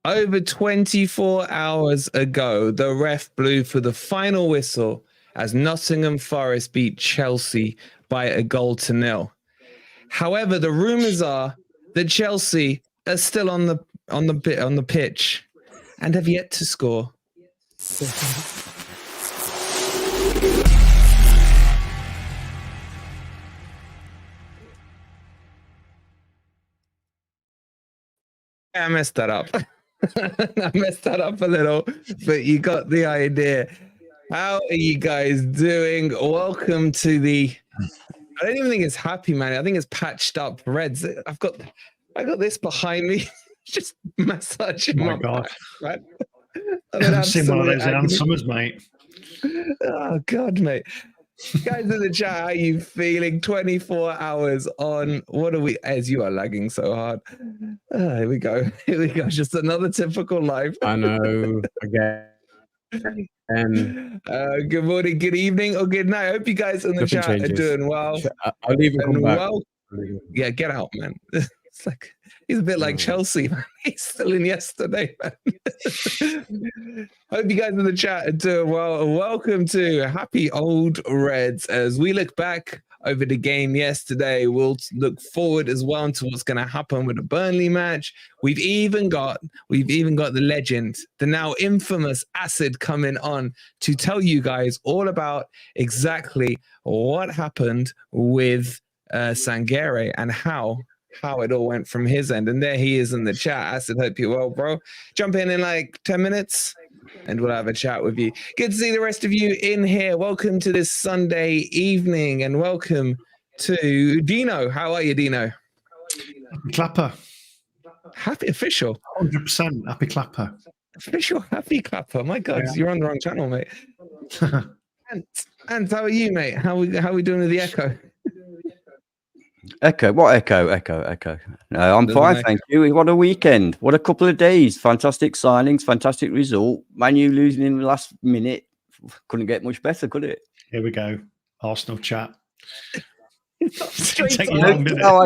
Over 24 hours ago, the ref blew for the final whistle as Nottingham Forest beat Chelsea by 1-0. However, the rumours are that Chelsea are still on the pitch and have yet to score. I messed that up. I messed that up a little, but you got the idea. How are you guys doing? Welcome to the... I don't even think it's happy, man. I think it's patched up Reds. I got this behind me, just massaging my God. back, right? I've seen one of those in summers, mate. Oh God, mate. Guys in the chat, how are you feeling? 24 hours on. What are we? As you are lagging so hard. Here we go. Here we go. Just another typical life. I know. Again. Good morning, good evening, or good night. I hope you guys in the chat are doing well. I'll leave and come back. Yeah, get out, man. It's like he's a bit like Chelsea, man. He's still in yesterday, man. Hope you guys in the chat are doing well. Welcome to Happy Old Reds. As we look back over the game yesterday, we'll look forward as well to what's going to happen with the Burnley match. We've even got the legend, the now infamous Acid, coming on to tell you guys all about exactly what happened with Sangare and how it all went from his end. And there he is in the chat. Acid, hope you're well, bro. Jump in like 10 minutes and we'll have a chat with you. Good to see the rest of you in here. Welcome to this Sunday evening and welcome to Dino. How are you, Dino? Happy Clapper. Happy official. 100% happy Clapper. Official happy Clapper. My God, yeah. You're on the wrong channel, mate. And how are you, mate? How are we doing with the echo? Echo? What echo? No, I'm fine, thank you. What a weekend. What a couple of days. Fantastic signings, fantastic result. Man U losing in the last minute. Couldn't get much better, could it? Here we go. Arsenal chat. I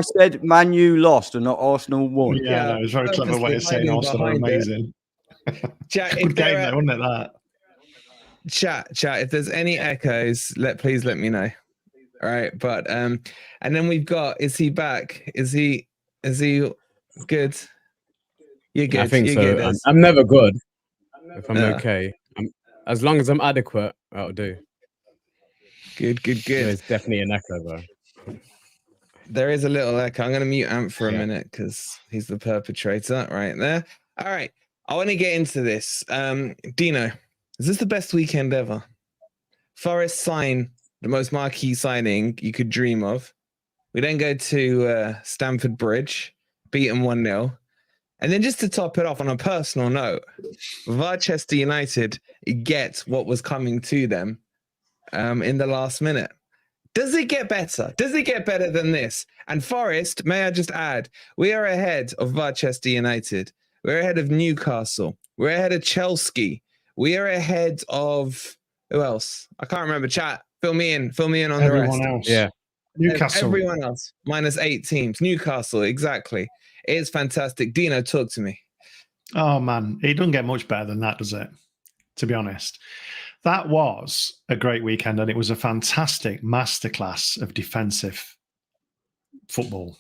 said Man U lost and not Arsenal won. Yeah, no, it was a very clever way of saying Arsenal are amazing. Chat, good game though, wasn't it, that? Chat, if there's any echoes, please let me know. All right, but and then we've got, is he back? Is he good? You're good. I think You're so. Good. I'm never good if I'm okay. As long as I'm adequate, that'll do. Good. There's definitely an echo though. There is a little echo. I'm going to mute Ant for a minute because he's the perpetrator right there. All right, I want to get into this. Dino, is this the best weekend ever? Forest sign the most marquee signing you could dream of. We then go to Stamford Bridge, beat them 1-0. And then just to top it off on a personal note, Manchester United get what was coming to them in the last minute. Does it get better? Does it get better than this? And Forest, may I just add, we are ahead of Manchester United. We're ahead of Newcastle. We're ahead of Chelsea. We are ahead of, who else? I can't remember, chat. Fill me in on the rest. Everyone else. Yeah. Newcastle. Everyone else. Minus 8 teams. Newcastle, exactly. It's fantastic. Dino, talk to me. Oh, man. It doesn't get much better than that, does it? To be honest. That was a great weekend, and it was a fantastic masterclass of defensive football.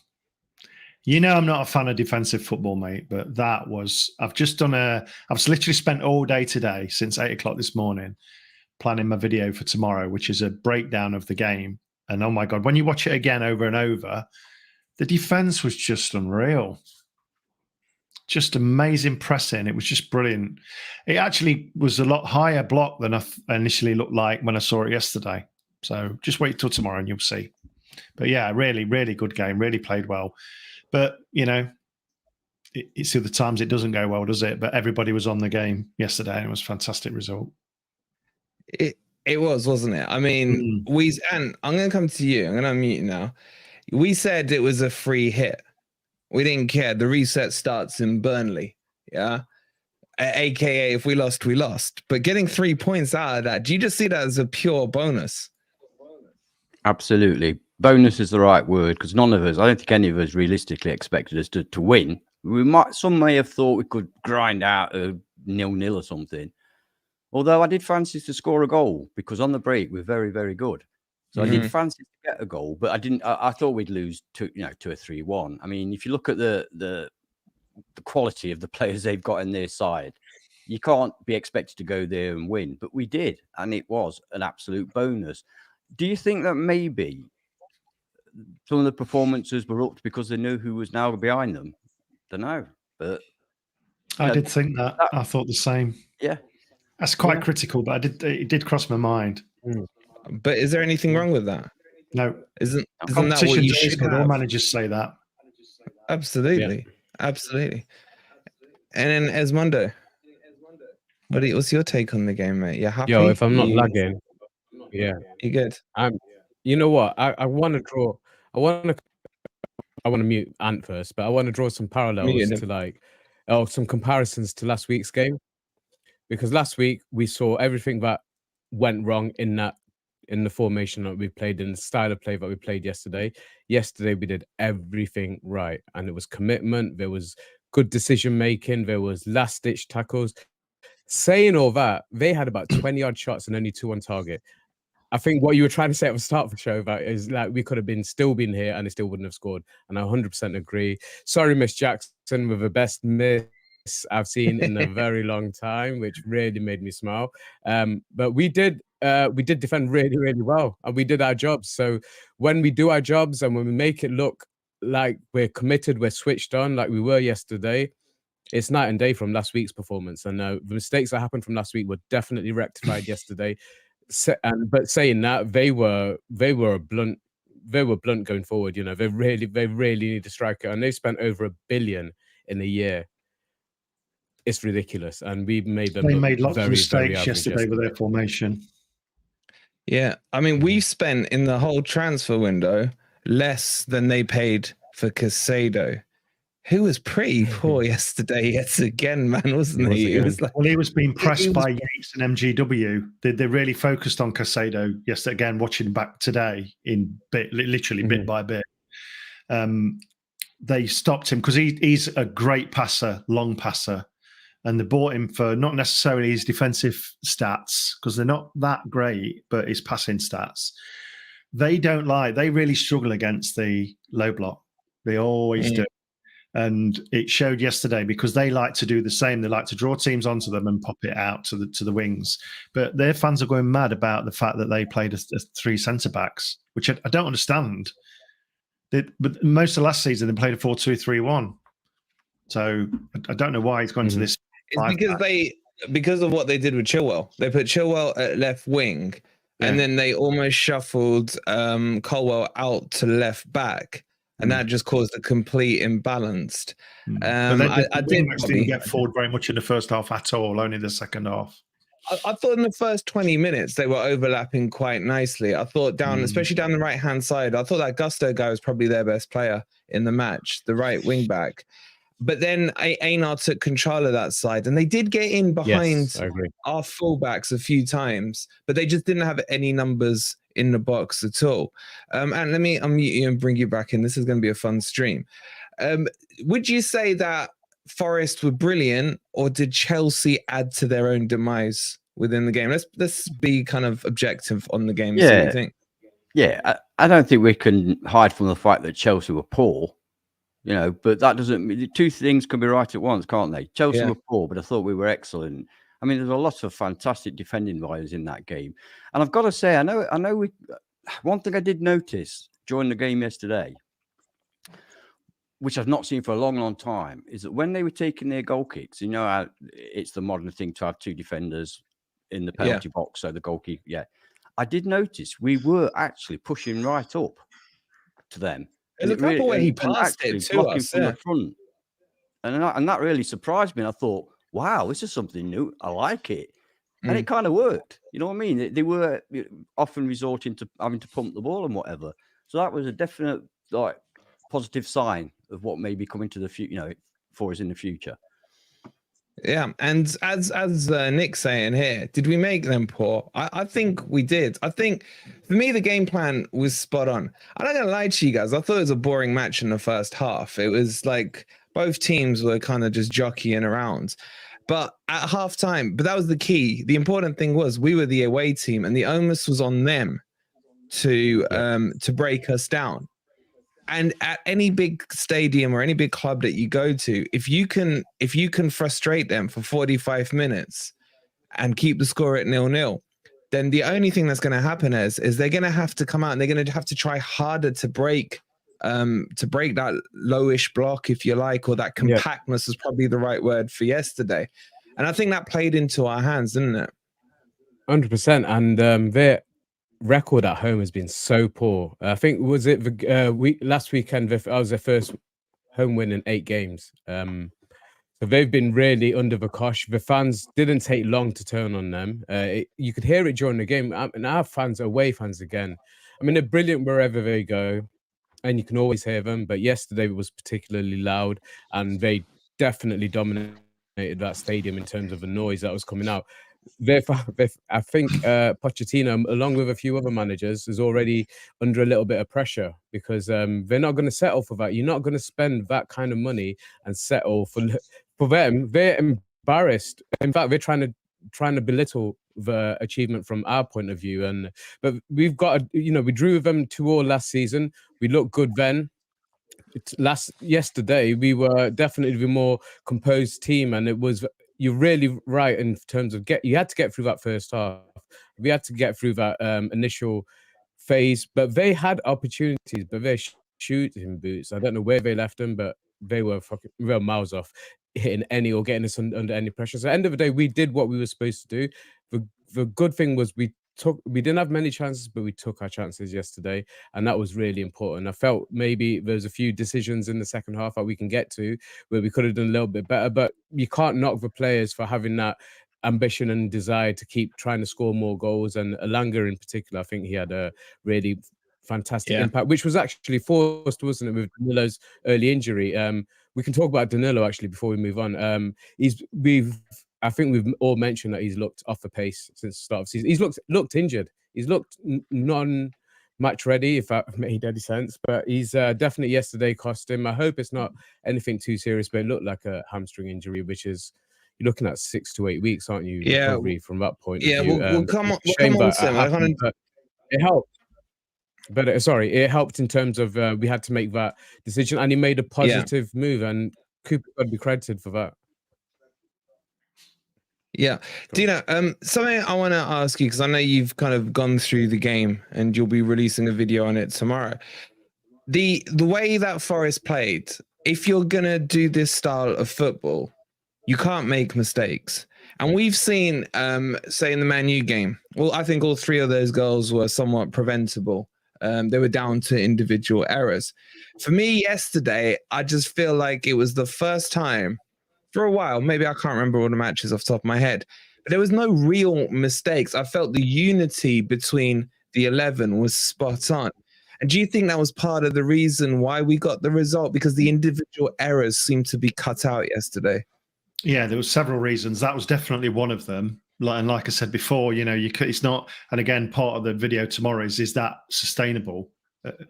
You know I'm not a fan of defensive football, mate, but that was... I've literally spent all day today, since 8 o'clock this morning, planning my video for tomorrow, which is a breakdown of the game. And oh my God, when you watch it again over and over, the defense was just unreal. Just amazing pressing. It was just brilliant. It actually was a lot higher block than I initially looked like when I saw it yesterday. So just wait till tomorrow and you'll see. But yeah, really, really good game. Really played well. But, you know, it's the times it doesn't go well, does it? But everybody was on the game yesterday and it was a fantastic result. It was, wasn't it? I mean, and I'm going to come to you. I'm going to unmute you now. We said it was a free hit. We didn't care. The reset starts in Burnley. Yeah. AKA, if we lost, we lost. But getting 3 points out of that, do you just see that as a pure bonus? Absolutely. Bonus is the right word because none of us, I don't think any of us realistically expected us to win. Some may have thought we could grind out a 0-0 or something. Although I did fancy to score a goal because on the break we're very, very good. So I did fancy to get a goal, but I didn't. I thought we'd lose to a 3-1. I mean, if you look at the quality of the players they've got in their side, you can't be expected to go there and win. But we did, and it was an absolute bonus. Do you think that maybe some of the performances were upped because they knew who was now behind them? Don't know, but I did think that. I thought the same. Yeah, that's quite critical, but it did cross my mind. But is there anything wrong with that? No, isn't that what you should have? All managers say that. Absolutely, absolutely. And then Esmondo, what's your take on the game, mate? You happy? Yo, if I'm not lagging, yeah, you good? You know what? I want to draw. I want to mute Ant first, but I want to draw some parallels to some comparisons to last week's game, because last week we saw everything that went wrong in the formation that we played, in the style of play that we played yesterday. Yesterday we did everything right, and it was commitment. There was good decision making. There was last ditch tackles. Saying all that, they had about 20-odd shots and only 2 on target. I think what you were trying to say at the start of the show about is like we could have still been here and they still wouldn't have scored. And I 100% agree. Sorry, Miss Jackson, with the best miss I've seen in a very long time, which really made me smile. But we did defend really, really well, and we did our jobs. So when we do our jobs and when we make it look like we're committed, we're switched on, like we were yesterday, it's night and day from last week's performance. And the mistakes that happened from last week were definitely rectified yesterday. But saying that, they were blunt going forward. You know, they really need a striker, and they've spent over $1 billion in a year. It's ridiculous, and we made them. They made lots of mistakes yesterday with their formation. Yeah, I mean, we've spent in the whole transfer window less than they paid for Caicedo, who was pretty poor yesterday yet again, man, wasn't he? It was like, well, he was being pressed by Yates and MGW. They really focused on Caicedo yesterday. Again, watching back today literally bit by bit. They stopped him because he's a great passer, long passer. And they bought him for not necessarily his defensive stats, because they're not that great, but his passing stats. They really struggle against the low block. They always do. And it showed yesterday because they like to do the same. They like to draw teams onto them and pop it out to the wings. But their fans are going mad about the fact that they played as 3 centre-backs, which I don't understand. But most of last season, they played a 4-2-3-1. So I don't know why he's gone to this. It's because of what they did with Chilwell. They put Chilwell at left wing, and then they almost shuffled Colwell out to left back, and that just caused a complete imbalance. I didn't get forward very much in the first half at all, only the second half. I thought in the first 20 minutes they were overlapping quite nicely. I thought especially down the right-hand side, I thought that Gusto guy was probably their best player in the match, the right wing back. But then Einar took control of that side, and they did get in behind our fullbacks a few times, but they just didn't have any numbers in the box at all. And let me unmute you and bring you back in. This is going to be a fun stream. Would you say that Forest were brilliant, or did Chelsea add to their own demise within the game? Let's be kind of objective on the game. Yeah, what you think? Yeah, I don't think we can hide from the fact that Chelsea were poor. You know, but that doesn't. 2 things can be right at once, can't they? Chelsea were poor, but I thought we were excellent. I mean, there's a lot of fantastic defending players in that game, and I've got to say, I know. One thing I did notice during the game yesterday, which I've not seen for a long, long time, is that when they were taking their goal kicks, you know how it's the modern thing to have 2 defenders in the penalty box, so the goalkeeper. Yeah, I did notice we were actually pushing right up to them. There's a couple where he passed it to us from the front, and that really surprised me. And I thought, wow, this is something new. I like it, and it kind of worked. You know what I mean? They were often resorting to having to pump the ball and whatever. So that was a definite positive sign of what may be coming to the future. You know, for us in the future. Yeah, and as Nick's saying here, did we make them poor? I think we did. I think for me the game plan was spot on. I'm not gonna lie to you guys. I thought it was a boring match in the first half. It was like Both teams were kind of just jockeying around. But at halftime, but that was the key. The important thing was we were the away team, and the onus was on them to break us down. And at any big stadium or any big club that you go to, if you can frustrate them for 45 minutes and keep the score at 0-0, then the only thing that's going to happen is they're going to have to come out and they're going to have to try harder to break that lowish block, if you like, or that compactness is probably the right word for yesterday. And I think that played into our hands, didn't it? 100%. And their record at home has been so poor. I think last weekend that was their first home win in 8 games. So they've been really under the cosh. The fans didn't take long to turn on them. You could hear it during the game. And our fans, away fans again, I mean, they're brilliant wherever they go, and you can always hear them. But yesterday was particularly loud, and they definitely dominated that stadium in terms of the noise that was coming out. I think Pochettino, along with a few other managers, is already under a little bit of pressure, because they're not going to settle for that. You're not going to spend that kind of money and settle for them. They're embarrassed. In fact, they're trying to belittle the achievement from our point of view. But we've got, we drew them 2-2 last season. We looked good then. Yesterday, we were definitely the more composed team, and it was. You're really right in terms of you had to get through that first half. We had to get through that initial phase, but they had opportunities, but they're shooting boots. I don't know where they left them, but they were fucking real miles off hitting any or getting us under any pressure. So at the end of the day, we did what we were supposed to do. The good thing was we didn't have many chances, but we took our chances yesterday, and that was really important. I felt maybe there's a few decisions in the second half that we can get to where we could have done a little bit better, but you can't knock the players for having that ambition and desire to keep trying to score more goals. And Elanga in particular, I think he had a really fantastic impact, which was actually forced, wasn't it, with Danilo's early injury. We can talk about Danilo actually before we move on. I think we've all mentioned that he's looked off the pace since the start of the season. He's looked injured. He's looked non-match ready, if that made any sense. But he's definitely yesterday cost him. I hope it's not anything too serious, but it looked like a hamstring injury, which is you're looking at 6 to 8 weeks, aren't you? Yeah, recovery from that point of view. We'll come on. It helped. But it helped in terms of we had to make that decision, and he made a positive move, and Cooper got to be credited for that. Yeah, Dino, something I want to ask you, because I know you've kind of gone through the game and you'll be releasing a video on it tomorrow. The way that Forest played, if you're going to do this style of football, you can't make mistakes. And we've seen, say in the Man U game, well, I think all 3 of those goals were somewhat preventable. They were down to individual errors. For me yesterday, I just feel like it was the first time for a while, maybe I can't remember all the matches off the top of my head, but there was no real mistakes. I felt the unity between the 11 was spot on. And do you think that was part of the reason why we got the result? Because the individual errors seemed to be cut out yesterday. Yeah, there were several reasons. That was definitely one of them. And like I said before, it's not, and again, part of the video tomorrow is that sustainable?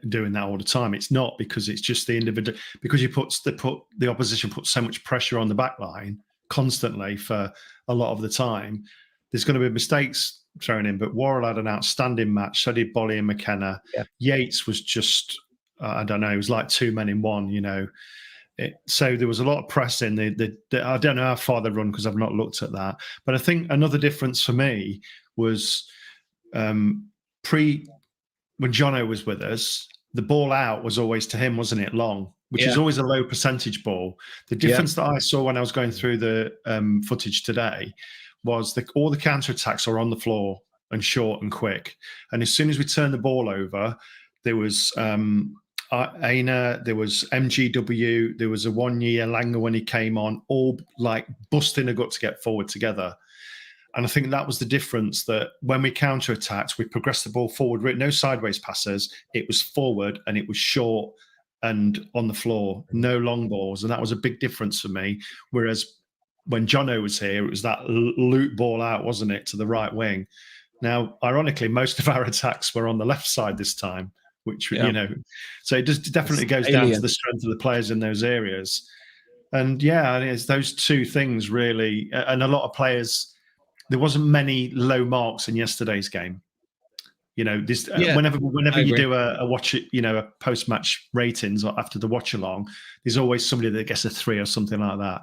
Doing that all the time. It's not, because it's just the individual, because the opposition puts so much pressure on the back line constantly for a lot of the time. There's going to be mistakes thrown in, but Worrell had an outstanding match. So did Bolly and McKenna. Yeah. Yates was just, I don't know, it was like 2 men in one, so there was a lot of pressing. I don't know how far they run because I've not looked at that. But I think another difference for me was when Jono was with us, the ball out was always to him, wasn't it? Long, which is always a low percentage ball. The difference that I saw when I was going through the footage today was all the counter-attacks are on the floor and short and quick. And as soon as we turned the ball over, there was Aina, there was MGW, there was a 1 year Langer when he came on, all like busting a gut to get forward together. And I think that was the difference, that when we counter-attacked, we progressed the ball forward, no sideways passes. It was forward and it was short and on the floor, no long balls. And that was a big difference for me. Whereas when Jono was here, it was that loop ball out, wasn't it, to the right wing. Now, ironically, most of our attacks were on the left side this time, which, so it just definitely goes down to the strength of the players in those areas. And yeah, it's those two things really. And a lot of players, there wasn't many low marks in yesterday's game. You know, this whenever you do a watch it, you know, a post match ratings or after the watch along, there's always somebody that gets a 3 or something like that.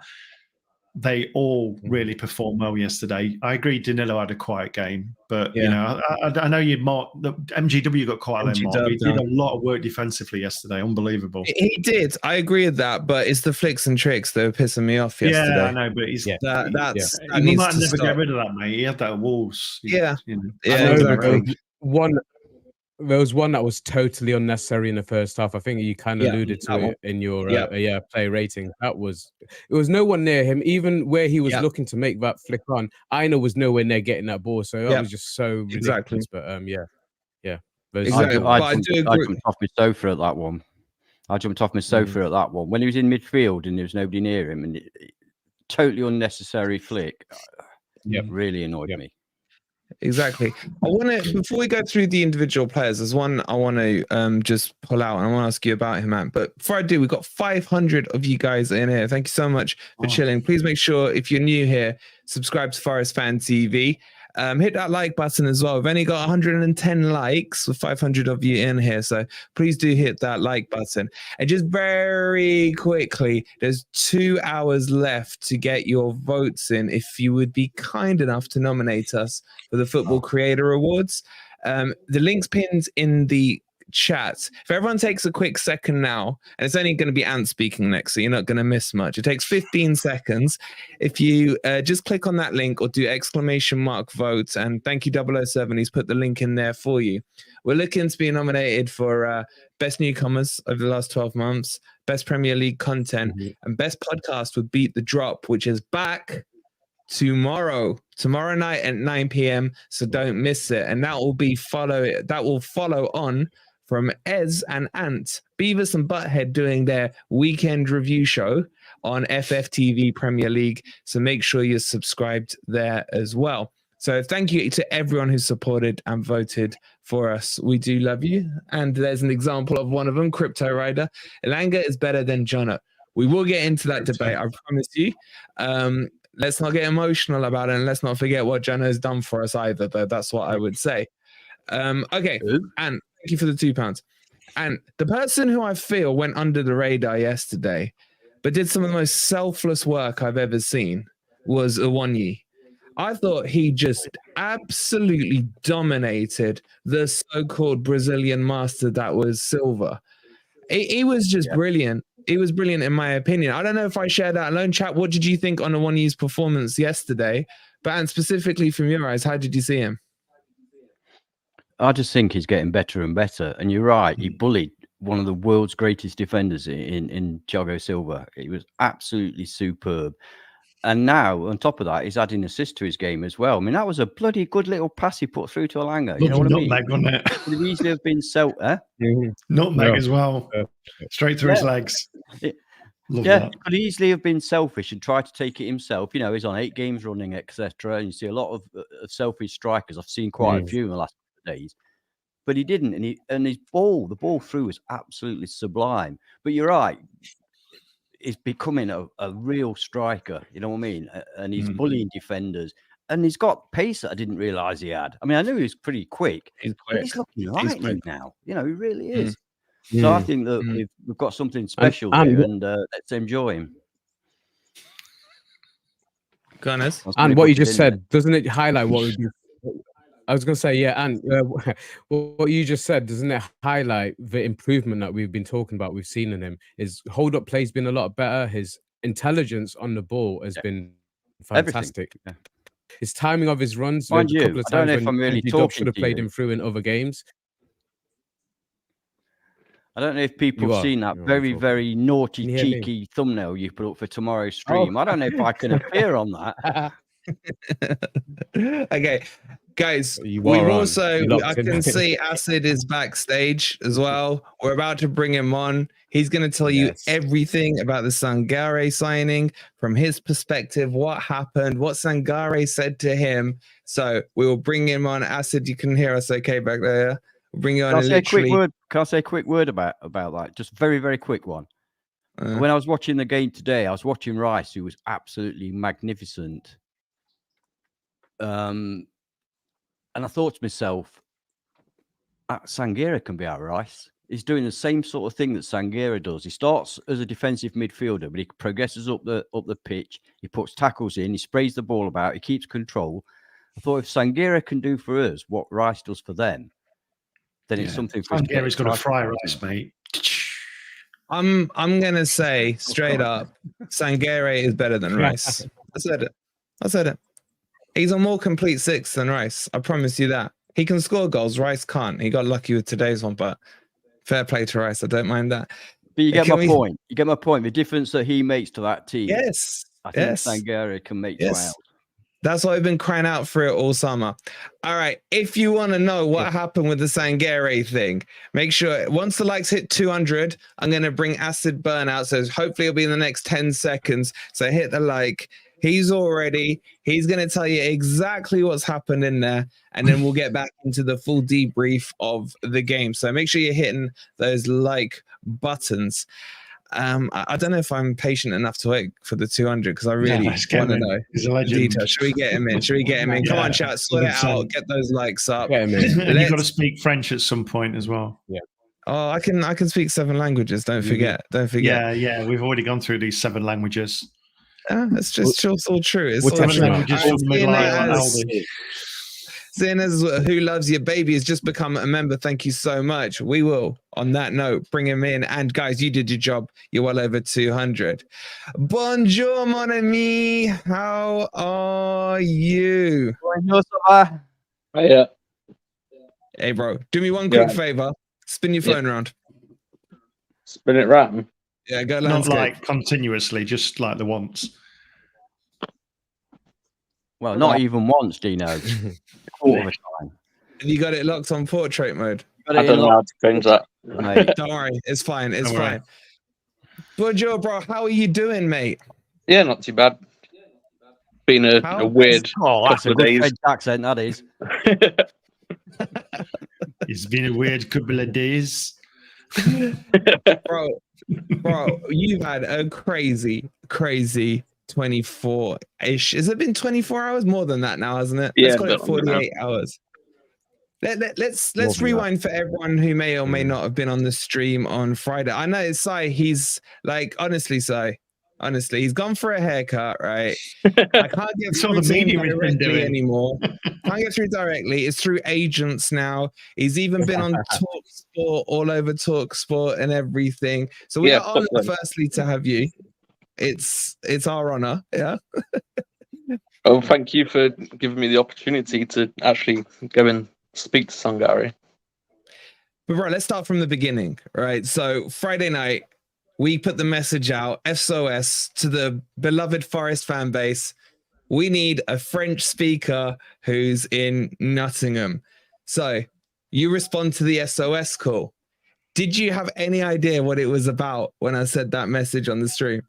They all really performed well yesterday. I agree, Danilo had a quiet game, but you know, I know you marked the MGW got quite a low mark. He did a lot of work defensively yesterday. Unbelievable. He did. I agree with that, but it's the flicks and tricks that were pissing me off yesterday. Yeah, I know, but he's that he needs might to never stop. get rid of that, mate. He had that at Wolves. Yeah, you know. exactly. There was one that was totally unnecessary in the first half. I think you kind of alluded to it in your play rating. It was no one near him, even where he was looking to make that flick on. Aina was nowhere near getting that ball, so that was just so ridiculous. But Exactly. I jumped off my sofa at that one. I jumped off my sofa at that one when he was in midfield and there was nobody near him, and totally unnecessary flick. Really annoyed me. Exactly. I want to, before we go through the individual players, there's one I want to just pull out, and I want to ask you about him, man. But before I do, we've got 500 of you guys in here. Thank you so much for chilling. Please make sure, if you're new here, subscribe to Forest Fan TV. Hit that like button as well. We've only got 110 likes with 500 of you in here, so please do hit that like button. And just very quickly, there's 2 hours left to get your votes in if you would be kind enough to nominate us for the Football Creator Awards. The link's pinned in the chat. If everyone takes a quick second now, and it's only going to be Ant speaking next, so you're not going to miss much. It takes 15 seconds. If you just click on that link or do !vote, and thank you 007, he's put the link in there for you. We're looking to be nominated for Best Newcomers over the last 12 months, Best Premier League Content, and Best Podcast with Beat the Drop, which is back tomorrow night at 9 p.m. So don't miss it. And that will follow on from Ez and Ant, Beavis and Butthead, doing their weekend review show on FFTV Premier League. So make sure you're subscribed there as well. So thank you to everyone who supported and voted for us. We do love you. And there's an example of one of them, Crypto Rider. Elanga is better than Jono. We will get into that debate, I promise you. Let's not get emotional about it, and let's not forget what Jono's done for us either, though. That's what I would say. Okay, and thank you for the £2. And the person who I feel went under the radar yesterday, but did some of the most selfless work I've ever seen, was Iwonyi. I thought he just absolutely dominated the so-called Brazilian master that was Silva. He was just brilliant. He was brilliant in my opinion. I don't know if I share that alone. Chat, what did you think on Iwonyi's performance yesterday? And specifically from your eyes, how did you see him? I just think he's getting better and better. And you're right, he bullied one of the world's greatest defenders in Thiago Silva. He was absolutely superb. And now, on top of that, he's adding assists to his game as well. I mean, that was a bloody good little pass he put through to Elanga. You know what I mean? Nutmeg, wasn't it? Could have easily have been Nutmeg as well. Straight through his legs. Love that. He could easily have been selfish and tried to take it himself. You know, he's on 8 games running, etc. And you see a lot of selfish strikers. I've seen quite a few in the last couple of days. But he didn't. And the ball through was absolutely sublime. But you're right. He's becoming a real striker, you know what I mean? And he's bullying defenders. And he's got pace that I didn't realise he had. I mean, I knew he was pretty quick. But he's looking lightning now. You know, he really is. So I think that we've got something special here, and let's enjoy him. Gunners. And what you just said, doesn't it highlight what we've been... I was going to say, and what you just said, doesn't it highlight the improvement that we've been talking about, we've seen in him? His hold-up play's been a lot better. His intelligence on the ball has been fantastic. His timing of his runs, a couple of times I don't know if I'm really talking should have played him through in other games. I don't know if people have seen that very, very naughty, cheeky thumbnail you put up for tomorrow's stream. I don't know if I can appear on that. Okay, guys, I can see Acid is backstage as well. We're about to bring him on. He's going to tell you everything about the Sangare signing from his perspective, what happened, what Sangare said to him. So we will bring him on. Acid, you can hear us okay back there? We'll bring you on. Can I say a quick word about that? Just very, very quick one. When I was watching the game today, I was watching Rice, who was absolutely magnificent. And I thought to myself, Sanghera can be our Rice. He's doing the same sort of thing that Sanghera does. He starts as a defensive midfielder, but he progresses up the pitch. He puts tackles in. He sprays the ball about. He keeps control. I thought if Sanghera can do for us what Rice does for them, then it's something for us. Sanghera's got to fry Rice, mate. I'm gonna say straight up, Sanghera is better than Rice. I said it. He's a more complete six than Rice. I promise you that. He can score goals. Rice can't. He got lucky with today's one, but fair play to Rice. I don't mind that. But you get my point. You get my point. The difference that he makes to that team. Yes. I think Sanghera can make to out. That's why I've been crying out for it all summer. All right. If you want to know what happened with the Sanghera thing, make sure once the likes hit 200, I'm going to bring acid burnout. So hopefully it'll be in the next 10 seconds. So hit the like. He's all ready. He's going to tell you exactly what's happened in there. And then we'll get back into the full debrief of the game. So make sure you're hitting those like buttons. I don't know if I'm patient enough to wait for the 200 because I really want to know. He's a legend. Detail. Should we get him in? Come on, chat, sort it out. Get those likes up. Get him in. And you've got to speak French at some point as well. Yeah. Oh, I can speak 7 languages. Don't forget. Yeah. We've already gone through these 7 languages. It's just all true. It's all 7 languages from the middle age. Seeing as Who Loves Your Baby has just become a member, thank you so much. We will, on that note, bring him in. And guys, you did your job. You're well over 200. Bonjour, mon ami. How are you? Bonjour, ça va? Yeah. Hey, bro, do me one quick favor. Spin your phone around. Spin it round. Yeah, go Not landscape. like continuously, just like the once. Well, not even once, Dino. A quarter of a time. Have you got it locked on portrait mode? I don't know how to change that. Mate. Don't worry, it's fine. It's Don't worry. fine. Bonjour, bro. How are you doing, mate? Yeah, not too bad. Been a weird That's couple a of good days. French accent, that is. It's been a weird couple of days. Bro, you've had a crazy 24-ish. Has it been 24 hours? More than that now, hasn't it? Yeah, Let's call it 48 hours. Let's rewind for everyone who may or may not have been on the stream on Friday. I know Sai, he's like, honestly, he's gone for a haircut, right? I can't get through to him directly anymore. Can't get through directly. It's through agents now. He's even been on TalkSport, all over TalkSport and everything. So we are honored, firstly, to have you. It's our honor. Yeah. Oh, thank you for giving me the opportunity to actually go and speak to Sanghera. But right, let's start from the beginning, right? So Friday night, we put the message out, SOS, to the beloved Forest fan base. We need a French speaker who's in Nottingham. So you respond to the SOS call. Did you have any idea what it was about when I said that message on the stream?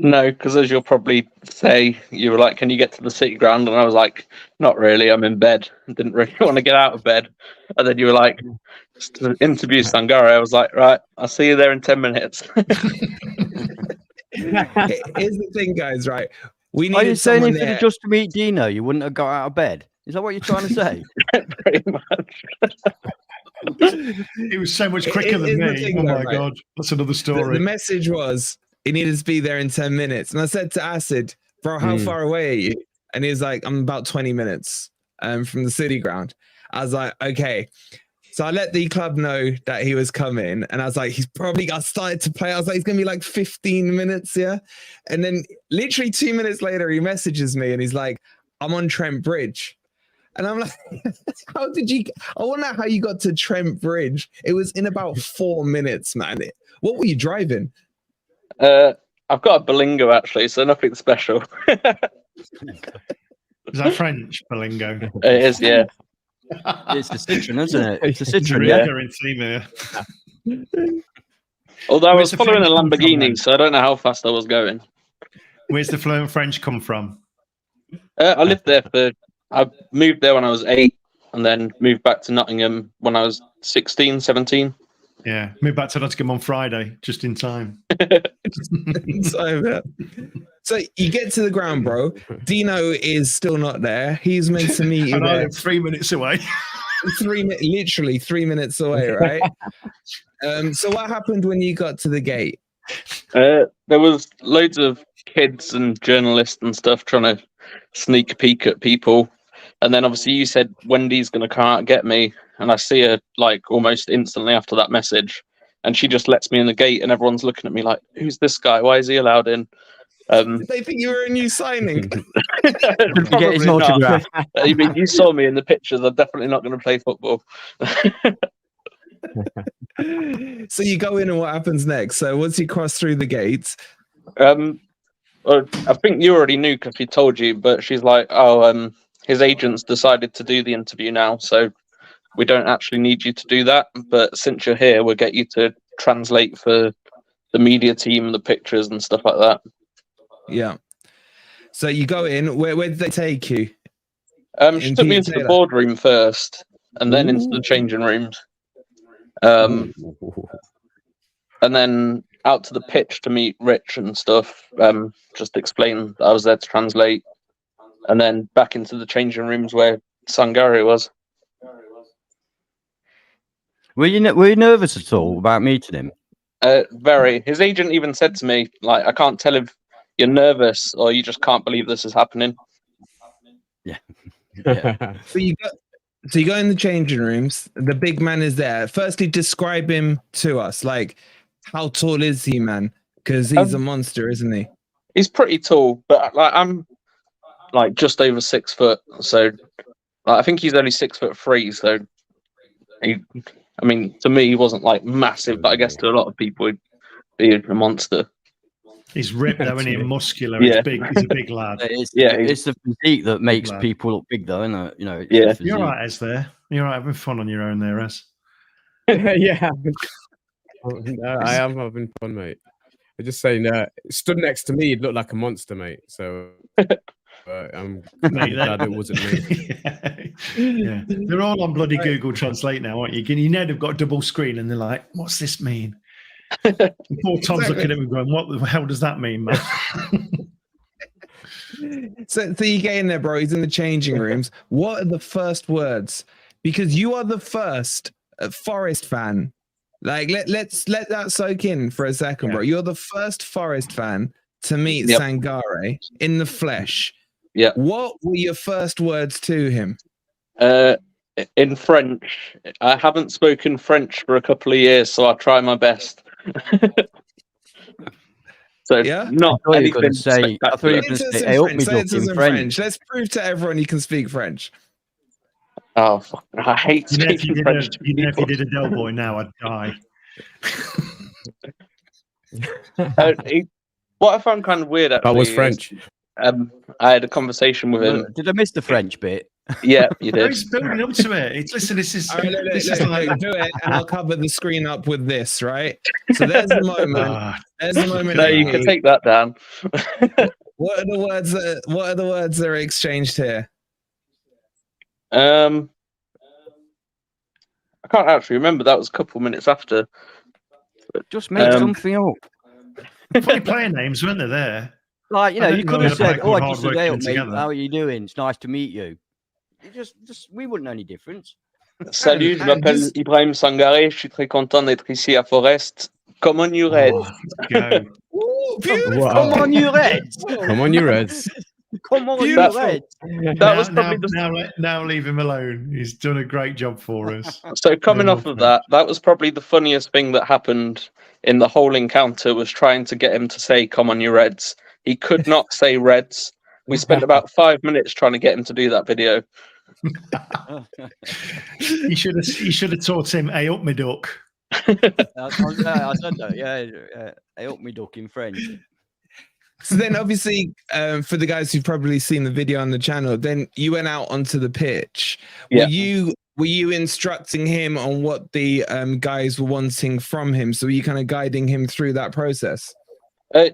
No, because as you'll probably say, you were like, can you get to the city ground? And I was like, not really, I'm in bed. Didn't really want to get out of bed. And then you were like, just to interview Sanghera. I was like, right, I'll see you there in 10 minutes. Here's the thing, guys, right? We Are you needed saying someone if you there. just to meet Dino, you wouldn't have got out of bed? Is that what you're trying to say? Pretty much. It was so much quicker than me. Oh my God. That's another story. The message was, he needed to be there in 10 minutes. And I said to Acid, bro, how far away are you? And he was like, I'm about 20 minutes from the city ground. I was like, okay. So I let the club know that he was coming. And I was like, he's probably got started to play. I was like, he's going to be like 15 minutes, yeah? And then literally 2 minutes later, he messages me and he's like, I'm on Trent Bridge. And I'm like, how did you? I wonder how you got to Trent Bridge. It was in about 4 minutes, man. What were you driving? I've got a Berlingo actually, so nothing special. Is that French, Berlingo? It is, yeah. It's a Citroen, isn't it? It's a Citroen, Really yeah. in theme here. Although I was Where's the following a French come from, Lamborghini, then? so I don't know how fast I was going. Where's the fluent French come from? I lived there I moved there when I was 8 and then moved back to Nottingham when I was 16, 17. Yeah, moved back to Nottingham on Friday, just in time. So you get to the ground, bro. Dino is still not there. He's meant to meet you And I there. live 3 minutes away. Literally 3 minutes away, right? So what happened when you got to the gate? There was loads of kids and journalists and stuff trying to sneak a peek at people. And then obviously you said Wendy's going to come out and get me. And I see her like almost instantly after that message. And she just lets me in the gate and everyone's looking at me like, who's this guy? Why is he allowed in? They think you were a new signing. Probably not. I mean, you saw me in the pictures. I'm definitely not going to play football. So you go in and what happens next? So once you cross through the gates... Well, I think you already knew because he told you, but she's like, oh, his agent's decided to do the interview now, so we don't actually need you to do that. But since you're here, we'll get you to translate for the media team, the pictures and stuff like that. Yeah. So you go in. Where did they take you? She took me into the boardroom first, and then into the changing rooms. And then out to the pitch to meet Rich and stuff. Just explain that I was there to translate, and then back into the changing rooms where Sangare was. Were you nervous at all about meeting him? Very. His agent even said to me, like, I can't tell if you're nervous or you just can't believe this is happening. Yeah. So you go in the changing rooms. The big man is there. Firstly, describe him to us. Like, how tall is he, man? Because he's a monster, isn't he? He's pretty tall, but like I'm like just over 6 foot. So like, I think he's only 6'3". So I mean, to me, he wasn't like massive, but I guess to a lot of people, he'd be a monster. He's ripped though, isn't he? Muscular. Yeah. He's big. He's a big lad. It's the physique that makes people look big, though, isn't it? You know. Yeah. You're right, Ez. There. You're right. Having fun on your own there, Ez. Yeah. I am having fun, mate. I'm just saying, stood next to me, it looked like a monster, mate. So I'm glad it wasn't me. Yeah. They're all on bloody Google Translate now, aren't you? You know they've got a double screen and they're like, what's this mean? Poor Tom's looking at me going, what the hell does that mean, man? So you get in there, bro. He's in the changing rooms. What are the first words? Because you are the first Forest fan. Like, let's let that soak in for a second, bro. You're the first Forest fan to meet Sangare in the flesh. Yeah. What were your first words to him? In French. I haven't spoken French for a couple of years, so I'll try my best. So not anything. Say, I thought you were going to say, "Hey, up me duck" in French. Let's prove to everyone you can speak French. Oh, I hate speaking French. If you did a Del Boy now, I'd die. What I found kind of weird, actually, that was French. I had a conversation with him. Did I miss the French bit? Yeah, you did. He's building up to it. Listen, this is like, do it, and I'll cover the screen up with this, right? So there's the moment. There's the moment. No, you can take that down. What are the words? What are the words that are exchanged here? I can't actually remember. That was a couple of minutes after. Just make something up. Funny player names, weren't they? There. Like, you know, you could have said, "Oh, I just said, hey, mate, how are you doing? It's nice to meet you." We wouldn't know any difference. Salut, je m'appelle Ibrahim Sangare. Je suis très content d'être ici à Forest. Come on, you Reds. Come on, you Reds. Come on, you Reds. Come on, you Reds. That was probably now leave him alone. He's done a great job for us. So coming off of that was probably the funniest thing that happened in the whole encounter, was trying to get him to say, "Come on, you Reds." He could not say Reds. We spent about 5 minutes trying to get him to do that video. You should have taught him, "Hey, up me duck." I said that. Yeah, "Hey, up me duck" in French. So then, obviously, for the guys who've probably seen the video on the channel, then you went out onto the pitch. Yeah. Were you instructing him on what the guys were wanting from him? So were you kind of guiding him through that process?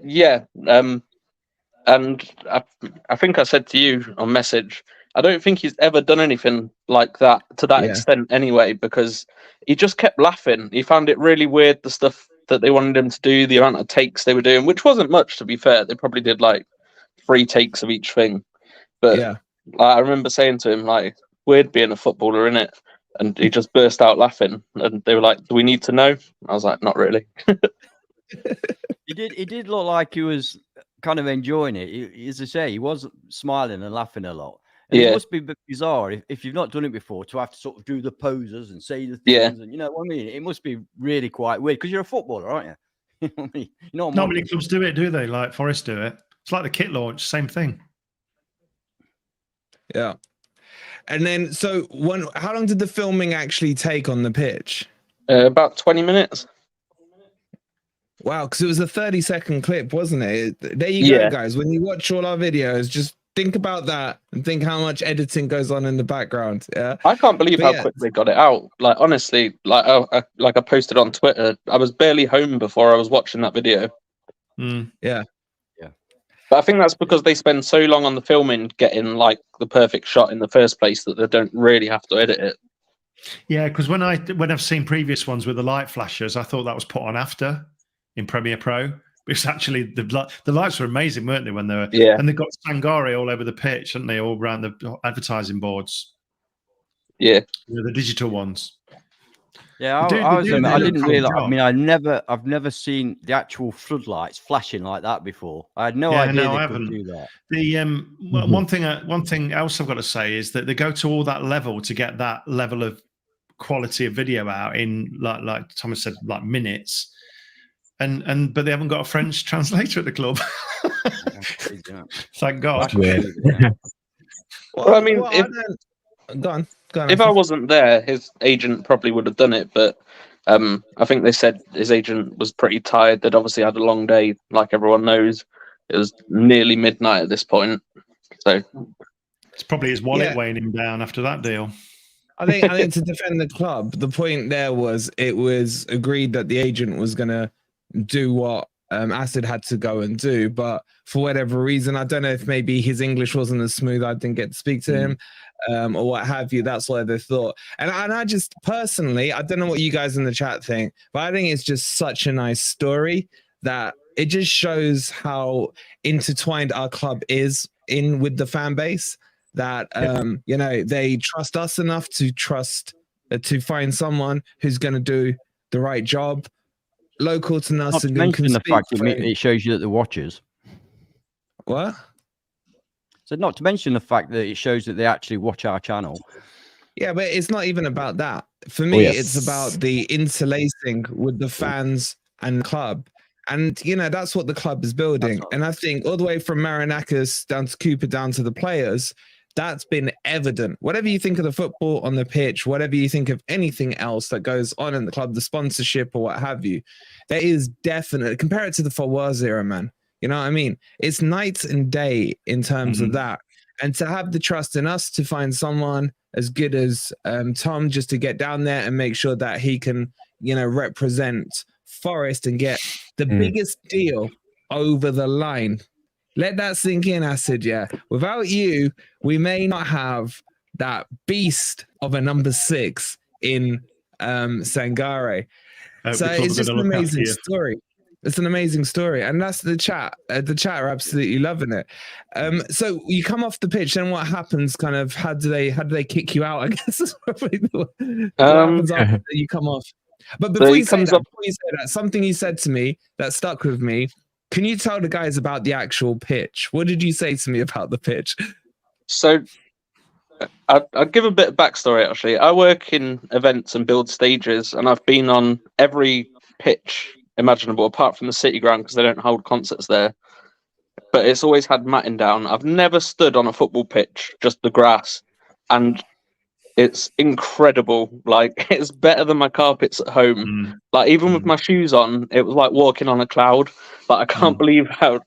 Yeah. And I think I said to you on message, I don't think he's ever done anything like that to that extent anyway, because he just kept laughing. He found it really weird, the stuff that they wanted him to do, the amount of takes they were doing, which wasn't much, to be fair. They probably did like 3 takes of each thing. But I remember saying to him, like, weird being a footballer, innit? And he just burst out laughing. And they were like, do we need to know? I was like, not really. He did look like he was kind of enjoying it. As I say, he was smiling and laughing a lot. And it must be a bit bizarre if you've not done it before to have to sort of do the poses and say the things. And you know what I mean? It must be really quite weird because you're a footballer, aren't you? You know what I mean? Not many clubs do it, do they? Like Forest do it. It's like the kit launch, same thing. Yeah. And then, so how long did the filming actually take on the pitch? About 20 minutes. Wow, because it was a 30-second clip, wasn't it? There you go, guys. When you watch all our videos, just think about that and think how much editing goes on in the background. Yeah, I can't believe how quick they got it out. Like, honestly, like I posted on Twitter, I was barely home before I was watching that video. Yeah. But I think that's because they spend so long on the filming getting like the perfect shot in the first place that they don't really have to edit it. Yeah, because when I've seen previous ones with the light flashes, I thought that was put on after in Premiere Pro. Because actually the lights were amazing, weren't they? When they were, and they've got Sangare all over the pitch, haven't they? All around the advertising boards. Yeah, the digital ones. Yeah, I didn't realize. I mean, I've never seen the actual floodlights flashing like that before. I had no idea they could do that. The one thing else I've got to say is that they go to all that level to get that level of quality of video out in like Thomas said, like minutes. But they haven't got a French translator at the club. Thank God. Well, I mean, go on. If I wasn't there, his agent probably would have done it. But I think they said his agent was pretty tired. They'd obviously had a long day, like everyone knows. It was nearly midnight at this point. So it's probably his wallet weighing him down after that deal. I think to defend the club, the point there was it was agreed that the agent was going to do what Acid had to go and do, but for whatever reason, I don't know if maybe his English wasn't as smooth, I didn't get to speak to him, or what have you. That's what they thought. And I just personally, I don't know what you guys in the chat think, but I think it's just such a nice story that it just shows how intertwined our club is in with the fan base, that you know, they trust us enough to find someone who's going to do the right job, local to us. Not to mention the fact it shows you that the watchers. What? So not to mention the fact that it shows that they actually watch our channel. Yeah, but it's not even about that. For me, it's about the interlacing with the fans and club. And, you know, that's what the club is building. And I think all the way from Marinakis down to Cooper, down to the players, that's been evident. Whatever you think of the football on the pitch, whatever you think of anything else that goes on in the club, the sponsorship or what have you, there is definitely, compare it to the Fawaz era, man. You know what I mean? It's night and day in terms of that. And to have the trust in us to find someone as good as Tom, just to get down there and make sure that he can, you know, represent Forest and get the biggest deal over the line. Let that sink in, Acid. Yeah, without you, we may not have that beast of a number 6 in Sangare. So it's just an amazing story. It's an amazing story, and that's the chat. The chat are absolutely loving it. So you come off the pitch, then what happens? Kind of, how do they kick you out? I guess is probably what happens after you come off. But before you say that, something you said to me that stuck with me. Can you tell the guys about the actual pitch? What did you say to me about the pitch? So I'll give a bit of backstory, actually. I work in events and build stages, and I've been on every pitch imaginable, apart from the City Ground, because they don't hold concerts there. But it's always had matting down. I've never stood on a football pitch, just the grass. And it's incredible. Like, it's better than my carpets at home. Like, even with my shoes on, it was like walking on a cloud. But I can't believe how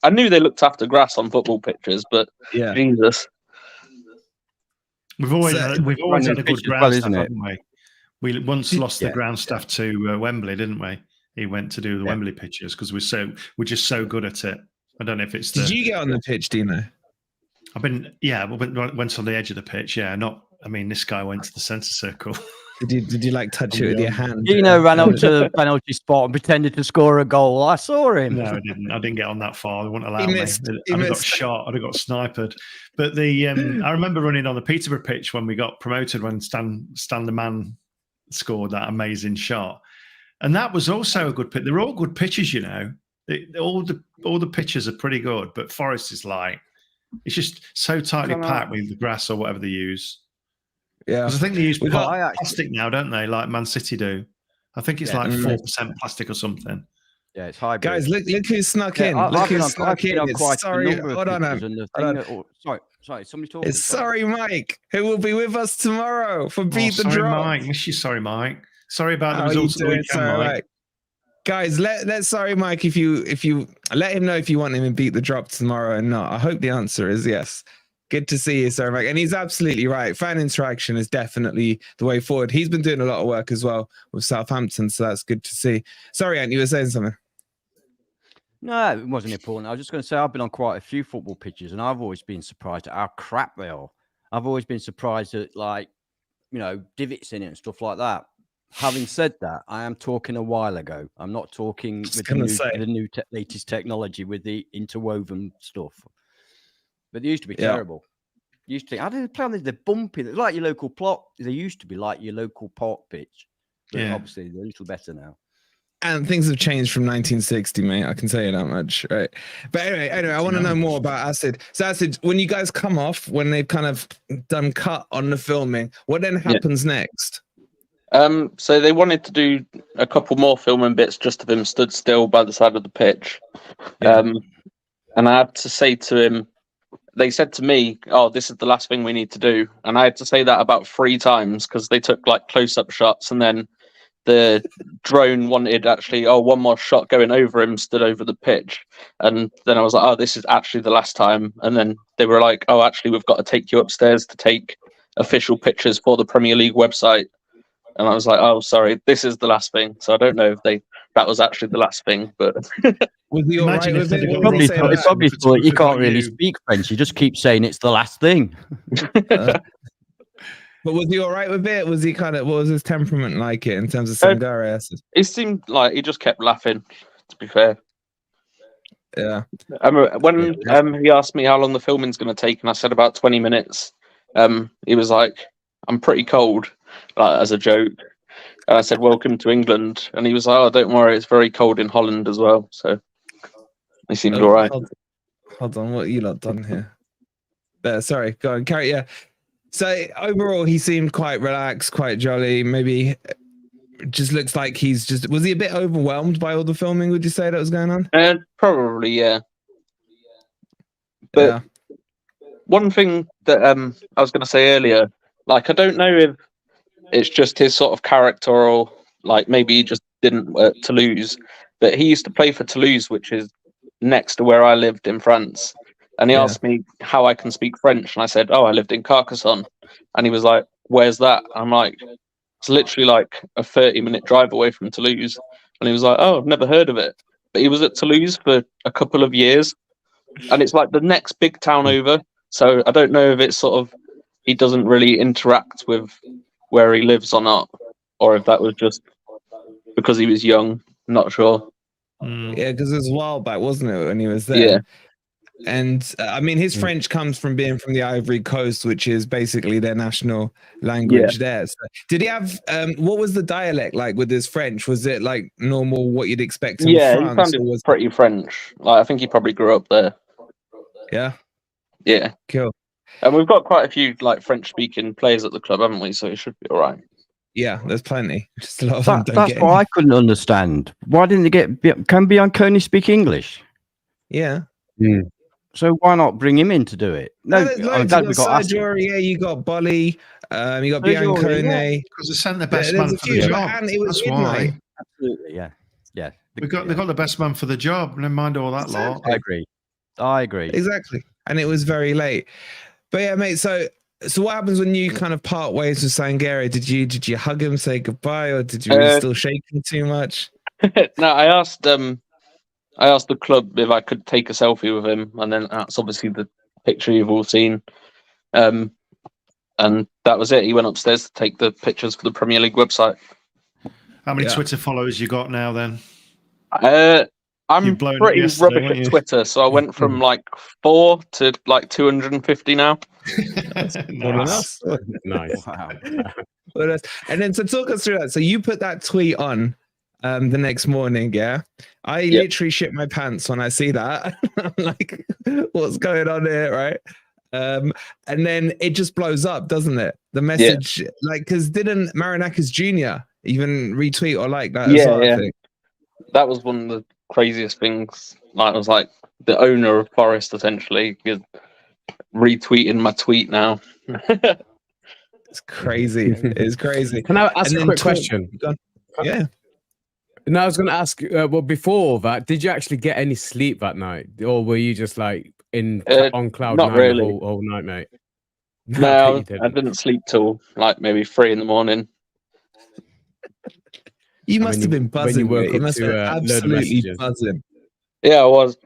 I knew they looked after grass on football pitches, but Jesus. We've always had a good ground staff, haven't we? We once lost the ground staff to Wembley, didn't we? He went to do the Wembley pitches because we're just so good at it. I don't know if it's Did you get on the pitch, Dino? went on the edge of the pitch. Yeah, this guy went to the centre circle. Did you like touch it with your hand? Dino ran up to the penalty spot and pretended to score a goal. I saw him. No, I didn't. I didn't get on that far. They wouldn't allow me. I'd have got shot. I'd have got sniped. But I remember running on the Peterborough pitch when we got promoted when Stan the Man scored that amazing shot, and that was also a good pitch. They're all good pitches, you know. All the pitches are pretty good, but Forest is like it's just so tightly packed with the grass or whatever they use. Yeah, because I think they use plastic now, don't they? Like Man City do. I think it's like 4% plastic or something. Yeah, it's hybrid. Guys, look who snuck in. Look who snuck in. Sorry, hold on. Sorry, somebody talking. It's Sorry Mike, who will be with us tomorrow for Beat the Drop. Mike, miss you, Sorry Mike. Sorry about the results of the weekend, Mike. Guys, let Sorry Mike if you let him know if you want him to Beat the Drop tomorrow or not. I hope the answer is yes. Good to see you, Sorry Mike. And he's absolutely right. Fan interaction is definitely the way forward. He's been doing a lot of work as well with Southampton, so that's good to see. Sorry, Ant, you were saying something. No, it wasn't important. I was just going to say I've been on quite a few football pitches, and I've always been surprised at how crap they are. I've always been surprised at, like, you know, divots in it and stuff like that. Having said that, I am talking a while ago. I'm not talking with the latest technology with the interwoven stuff. But they used to be terrible. Used to, I don't know, they're bumpy. They're like your local plot. They used to be like your local park pitch. But obviously they're a little better now. And things have changed from 1960, mate. I can tell you that much, right? But anyway, I want to know more about Acid. So Acid, when you guys come off, when they've kind of done cut on the filming, what then happens next? So they wanted to do a couple more filming bits just of him stood still by the side of the pitch. And I had to say to him, they said to me, "Oh, this is the last thing we need to do," and I had to say that about 3 times because they took like close-up shots, and then the drone wanted actually, one more shot going over him, stood over the pitch, and then I was like, "Oh, this is actually the last time," and then they were like, "Oh, actually, we've got to take you upstairs to take official pictures for the Premier League website," and I was like, "Oh, sorry, this is the last thing." So I don't know if that was actually the last thing, but. Was he all right with it? Probably thought you can't really speak French. You just keep saying it's the last thing. But was he all right with it? Was he what was his temperament like in terms of Sangare? It seemed like he just kept laughing, to be fair. Yeah. When he asked me how long the filming's going to take, and I said about 20 minutes, he was like, "I'm pretty cold," like, as a joke. And I said, "Welcome to England." And he was like, "Oh, don't worry, it's very cold in Holland as well." So he seemed all right. Hold on, what are you lot done here? Sorry, go on, carry. Yeah. So overall, he seemed quite relaxed, quite jolly. Maybe just looks like was he a bit overwhelmed by all the filming? Would you say that was going on? Probably, yeah. But one thing that I was going to say earlier, like, I don't know if it's just his sort of character or like maybe he just didn't work Toulouse, but he used to play for Toulouse, which is next to where I lived in France. And he asked me how I can speak French. And I said, "Oh, I lived in Carcassonne." And he was like, "Where's that?" I'm like, "It's literally like a 30-minute drive away from Toulouse." And he was like, "Oh, I've never heard of it." But he was at Toulouse for a couple of years. And it's like the next big town over. So I don't know if it's sort of, he doesn't really interact with where he lives or not. Or if that was just because he was young. Not sure. Yeah, because it was a while back, wasn't it, when he was there? Yeah. And I mean, his French comes from being from the Ivory Coast, which is basically their national language there. So did he have, what was the dialect like with his French? Was it like normal, what you'd expect in France? Yeah, he sounded pretty French. Like, I think he probably grew up there. Yeah? Yeah. Cool. And we've got quite a few like French-speaking players at the club, haven't we? So it should be all right. Yeah, there's plenty. Just a lot of them don't that's get what I couldn't understand. Why didn't they can Bianconi speak English? Yeah. So why not bring him in to do it? No, you got Sergio Aurier, you got Bolly, you got Bianconi. Because they sent the best man for the job. And it was That's why. Absolutely, yeah. They got the best man for the job. Never mind all that lot. I agree. Exactly. And it was very late. But yeah, mate, so what happens when you kind of part ways with Sangare? Did you hug him, say goodbye, or did you still shake him too much? No, I asked the club if I could take a selfie with him, and then that's obviously the picture you've all seen. And that was it. He went upstairs to take the pictures for the Premier League website. How many Twitter followers you got now then? I'm pretty rubbish at Twitter, so I went from like 4 to like 250 now. Nice. Nice. Wow. And then to talk us through that, so you put that tweet on the next morning, yeah? I literally shit my pants when I see that. I'm like, what's going on here, right? And then it just blows up, doesn't it? The message, like, because didn't Marinakis Jr. even retweet or like that as well, I think? That was one of the craziest things. Like, I was like, the owner of Forest essentially is retweeting my tweet now. It's crazy. It's crazy. Can I ask a quick question? Yeah. No, I was going to ask, well, before that, did you actually get any sleep that night? Or were you just like on cloud not nine really. the whole night, mate? No, I didn't sleep till like maybe 3 a.m. You must have been buzzing. You must have been absolutely buzzing. Yeah, I was.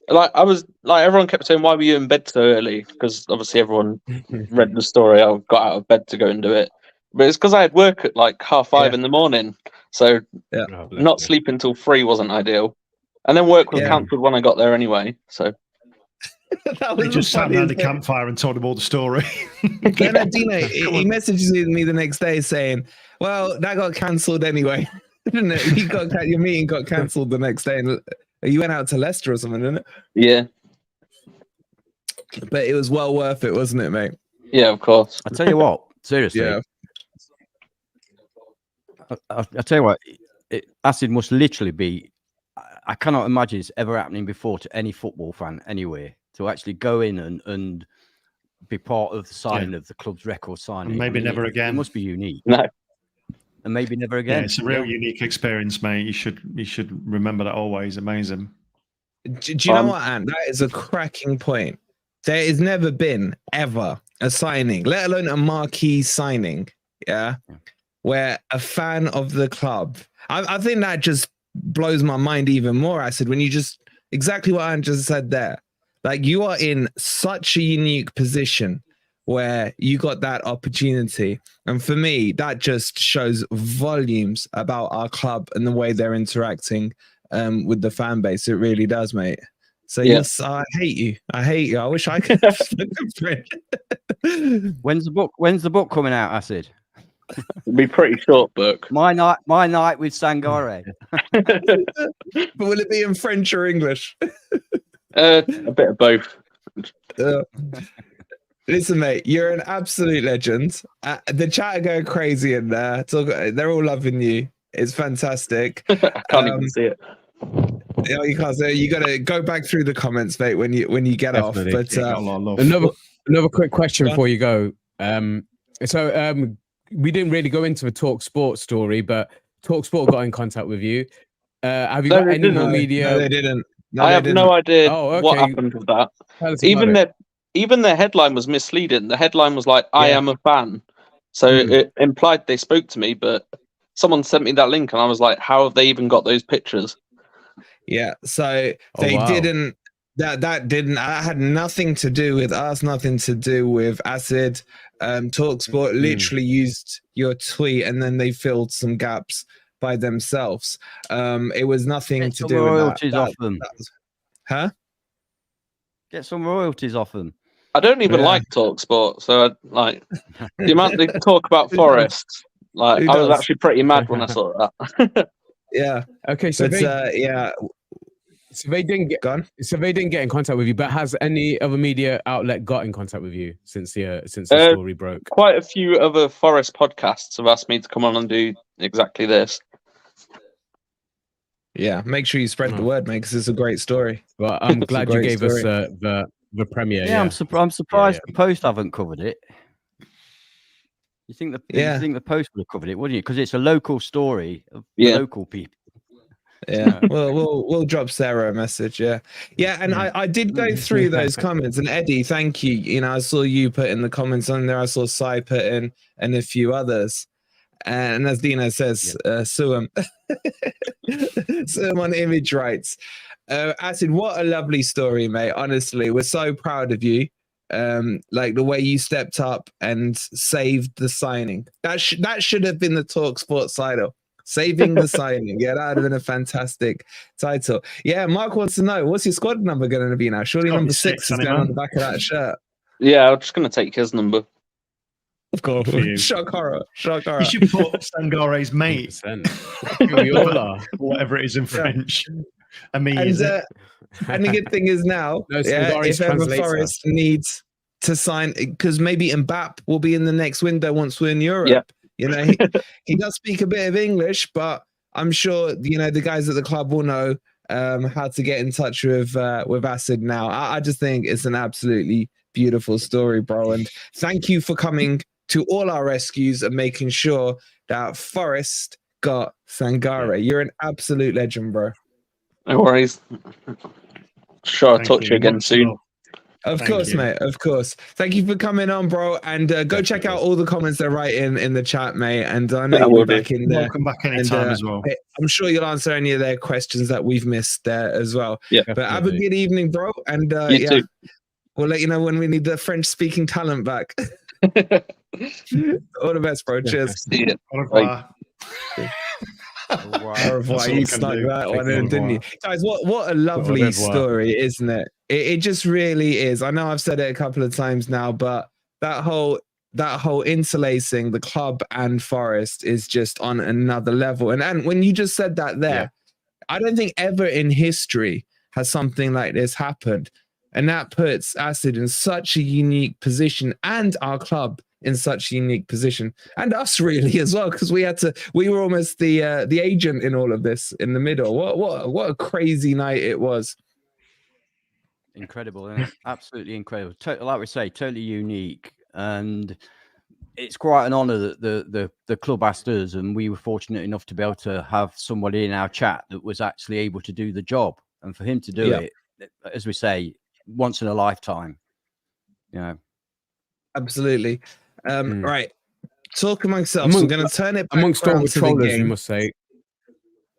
Like, I was like, everyone kept saying, "Why were you in bed so early?" Because obviously everyone read the story. I got out of bed to go and do it, but it's because I had work at like 5:30 in the morning. So not sleeping till 3 wasn't ideal. And then work was cancelled when I got there anyway. So they just sat around the campfire and told him all the story. Then Dino, he messages me the next day saying, "Well, that got cancelled anyway." Didn't it? Your meeting got cancelled the next day, and you went out to Leicester or something, didn't it? Yeah. But it was well worth it, wasn't it, mate? Yeah, of course. I tell you what, seriously. Yeah. I tell you what, acid must literally be. I cannot imagine it's ever happening before to any football fan anywhere to actually go in and be part of the signing of the club's record signing. And maybe never again. It must be unique. No. And maybe never again. Yeah, it's a real unique experience, mate. You should remember that always. Amazing. Do you know what, Ant? That is a cracking point. There has never been ever a signing, let alone a marquee signing, where a fan of the club. I think that just blows my mind even more. I said, when you just exactly what Ant just said there, like you are in such a unique position where you got that opportunity. And for me, that just shows volumes about our club and the way they're interacting with the fan base. It really does, mate. So yes, I hate you. I wish I could. When's the book coming out, Acid? It'll be pretty short book. My night with Sangare. But will it be in French or English? A bit of both. Listen, mate, you're an absolute legend. The chat are going crazy in there. They're all loving you. It's fantastic. I can't even see it. You can't say. You got to go back through the comments, mate, when you get Definitely. off. But another quick question before you go. We didn't really go into the Talk Sport story, but Talk Sport got in contact with you. Have you got any more media? No, they didn't. I have no idea what happened with that. Even their headline was misleading. The headline was like, "I am a fan," so it implied they spoke to me. But someone sent me that link, and I was like, "How have they even got those pictures?" Yeah, so they didn't. That had nothing to do with us. Nothing to do with Acid. Talksport literally used your tweet, and then they filled some gaps by themselves. It was nothing to do with royalties off them. Huh? Get some royalties off them. I don't even like Talksport, so the amount they talk about Forest. Like, I was actually pretty mad when I saw that. Yeah. Okay. So So they didn't get gone. So they didn't get in contact with you. But has any other media outlet got in contact with you since the story broke? Quite a few other Forest podcasts have asked me to come on and do exactly this. Yeah, make sure you spread the word, mate, because it's a great story. Well, I'm glad you gave us the premiere. Yeah, I'm surprised the Post haven't covered it. You think the Post would have covered it, wouldn't you? Because it's a local story of local people. Yeah, we'll drop Sarah a message. Yeah, and I did go through those comments, and Eddie, thank you. You know, I saw you put in the comments on there. I saw Sai put in, and a few others. And as Dino says, sue him. Sue him on image rights. Acid, what a lovely story, mate. Honestly, we're so proud of you. like the way you stepped up and saved the signing. That should have been the Talk Sports title. Saving the signing. Yeah, that would have been a fantastic title. Yeah, Mark wants to know, what's your squad number going to be now? Surely number 6 is going on the back of that shirt. Yeah, I'm just going to take his number. Of course. Shock horror. You should put Sangare's mate. Whatever it is in French. And the good thing is now, if ever Forest needs to sign, because maybe Mbappe will be in the next window once we're in Europe. Yeah. You know, he does speak a bit of English, but I'm sure, you know, the guys at the club will know how to get in touch with Acid now. I just think it's an absolutely beautiful story, bro. And thank you for coming to all our rescues and making sure that Forest got Sangare. You're an absolute legend, bro. No worries. Sure, I'll talk to you again soon. Of course, mate. Of course. Thank you for coming on, bro. And go check out all the comments they're writing in the chat, mate. And I know you'll be back in there. Welcome back anytime as well. I'm sure you'll answer any of their questions that we've missed there as well. Yeah. But have a good evening, bro. And you too. We'll let you know when we need the French-speaking talent back. All the best, bro. Cheers. See you. Au revoir. Wow. You stuck that one in, didn't you? Guys, what a lovely story, isn't it? It just really is. I know I've said it a couple of times now, but that whole interlacing the club and Forest is just on another level. And when you just said that there, I don't think ever in history has something like this happened. And that puts Acid in such a unique position, and our club in such a unique position, and us really as well, because we were almost the agent in all of this in the middle. What a crazy night it was. Incredible, isn't it? Absolutely incredible. Like we say, totally unique, and it's quite an honour that the club asked us, and we were fortunate enough to be able to have somebody in our chat that was actually able to do the job, and for him to do it, as we say, once in a lifetime. You know, absolutely. Right, talk amongst yourselves. I'm going to turn it back amongst all the trollers, game. you must say.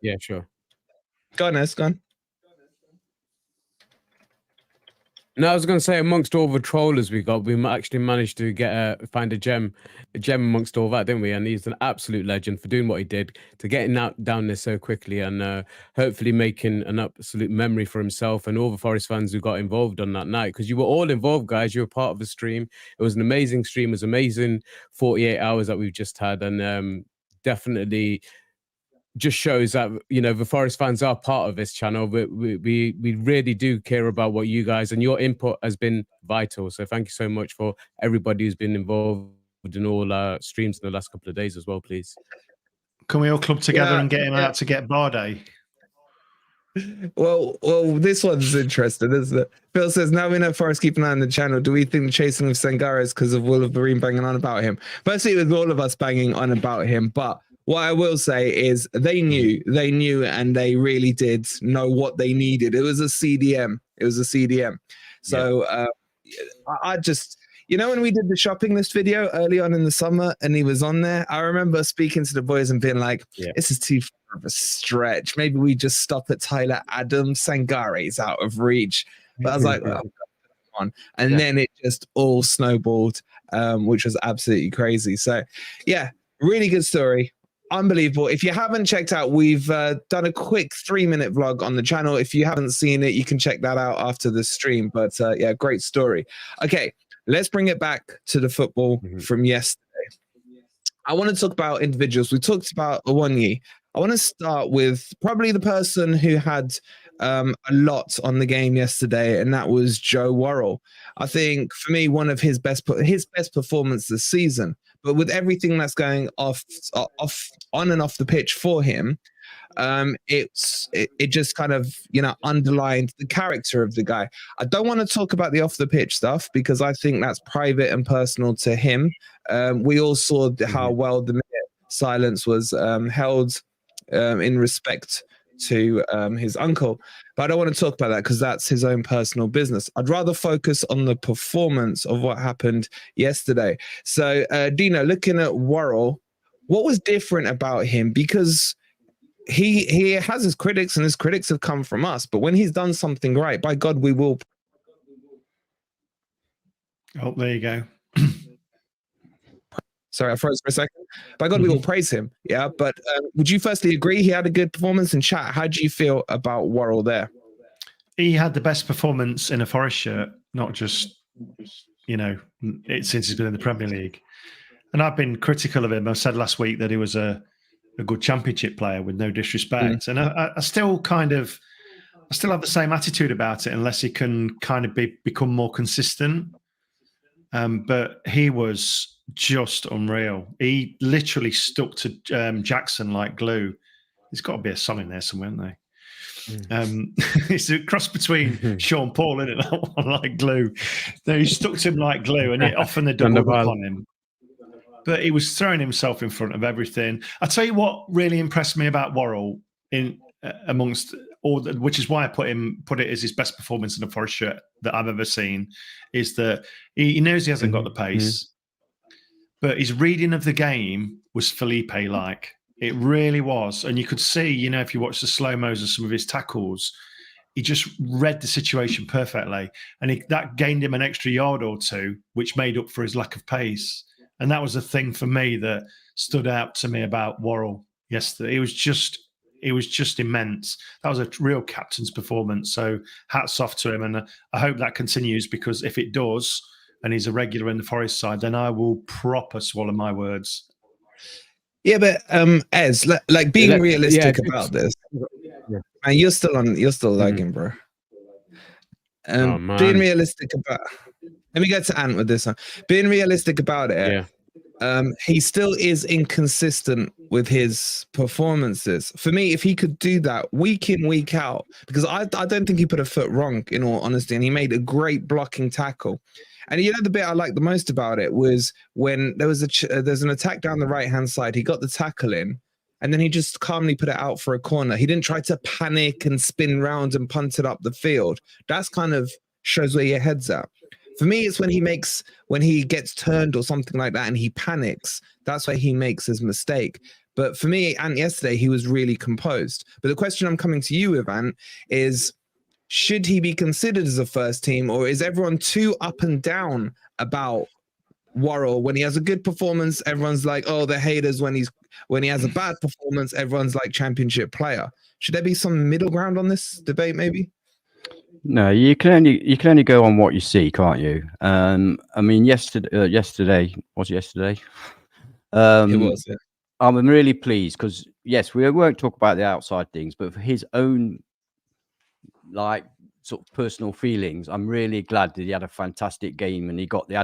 Yeah, sure. Go on, Ness, go on. No, I was going to say, amongst all the trollers we got, we actually managed to find a gem amongst all that, didn't we? And he's an absolute legend for doing what he did, to getting down there so quickly, and hopefully making an absolute memory for himself and all the Forest fans who got involved on that night. Because you were all involved, guys. You were part of the stream. It was an amazing stream. It was amazing 48 hours that we've just had, and definitely just shows that, you know, the Forest fans are part of this channel. We really do care about what you guys, and your input has been vital. So thank you so much for everybody who's been involved in all our streams in the last couple of days as well, please. Can we all club together and get him out to get Barday? Well, this one's interesting, isn't it? Phil says, now we know Forest keep an eye on the channel. Do we think the chasing of Sangare is because of Wolverine banging on about him? Firstly, it was all of us banging on about him, but what I will say is they knew, and they really did know what they needed. It was a CDM. So I just, you know, when we did the shopping list video early on in the summer and he was on there, I remember speaking to the boys and being like, this is too far of a stretch. Maybe we just stop at Tyler Adams. Sangare's out of reach. But I was like, oh, come on. And then it just all snowballed, which was absolutely crazy. So, yeah, really good story. Unbelievable. If you haven't checked out, we've done a quick 3-minute vlog on the channel. If you haven't seen it, you can check that out after the stream. But yeah, great story. Okay, let's bring it back to the football from yesterday. I want to talk about individuals. We talked about Awonyi. I want to start with probably the person who had a lot on the game yesterday, and that was Joe Worrell. I think for me, one of his best performance this season. But with everything that's going on and off the pitch for him, it just kind of, you know, underlined the character of the guy. I don't want to talk about the off the pitch stuff because I think that's private and personal to him. We all saw how well the minute silence was held in respect to his uncle, but I don't want to talk about that because that's his own personal business. I'd rather focus on the performance of what happened yesterday. So Dino, looking at Worrell, what was different about him? Because he has his critics, and his critics have come from us, but when he's done something right, by God, we will. Oh, there you go. Sorry, I froze for a second. By God, we all praise him. Yeah, but would you firstly agree he had a good performance in chat? How do you feel about Worrell there? He had the best performance in a Forest shirt, not just, since he's been in the Premier League. And I've been critical of him. I said last week that he was a good Championship player, with no disrespect. And I still have the same attitude about it, unless he can kind of become more consistent. But he was just unreal. He literally stuck to Jackson like glue. There's got to be a song in there somewhere, isn't there? It's a cross between Sean Paul, isn't it? That one, like glue. He stuck to him like glue, and it often they doubled up on him. But he was throwing himself in front of everything. I tell you what really impressed me about Worrell amongst all, which is why I put it as his best performance in a Forest shirt that I've ever seen, is that he knows he hasn't got the pace, but his reading of the game was Felipe-like. It really was. And you could see, if you watch the slow-mos of some of his tackles, he just read the situation perfectly. And that gained him an extra yard or two, which made up for his lack of pace. And that was a thing for me that stood out to me about Worrell yesterday. It was just immense. That was a real captain's performance. So hats off to him. And I hope that continues, because if it does, and he's a regular in the Forest side, then I will proper swallow my words. Yeah, but Ez, like being realistic about this, man, you're still lagging, bro. Being realistic about. Let me get to Ant with this one. Being realistic about it, he still is inconsistent with his performances. For me, if he could do that week in, week out, because I don't think he put a foot wrong, in all honesty, and he made a great blocking tackle. And the bit I liked the most about it was when there's an attack down the right-hand side. He got the tackle in, and then he just calmly put it out for a corner. He didn't try to panic and spin round and punt it up the field. That's kind of shows where your head's at. For me, it's when he gets turned or something like that and he panics. That's where he makes his mistake. But for me, Ant, yesterday, he was really composed. But the question I'm coming to you with, Ant, is should he be considered as a first team, or is everyone too up and down about Worrell? When he has a good performance, everyone's like, oh, the haters. When he has a bad performance, everyone's like Championship player. Should there be some middle ground on this debate, maybe? No, you can only go on what you see, can't you? I mean, yesterday was it yesterday? It was. Yeah. I'm really pleased because yes, we won't talk about the outside things, but for his own sort of personal feelings, I'm really glad that he had a fantastic game and he got the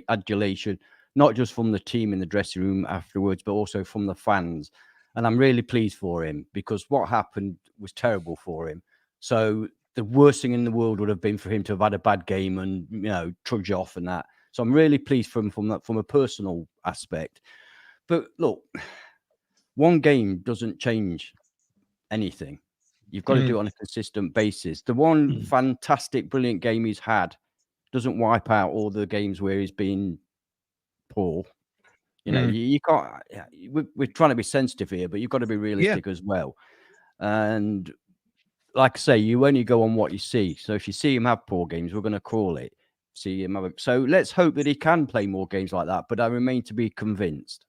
adulation, not just from the team in the dressing room afterwards, but also from the fans. And I'm really pleased for him, because what happened was terrible for him. So the worst thing in the world would have been for him to have had a bad game and, trudge off and that. So I'm really pleased for him from a personal aspect. But look, one game doesn't change anything. You've got to do it on a consistent basis. The one fantastic, brilliant game he's had doesn't wipe out all the games where he's been poor. You can't. We're trying to be sensitive here, but you've got to be realistic as well. And like I say, you only go on what you see. So if you see him have poor games, we're going to call it. See him have. So let's hope that he can play more games like that. But I remain to be convinced.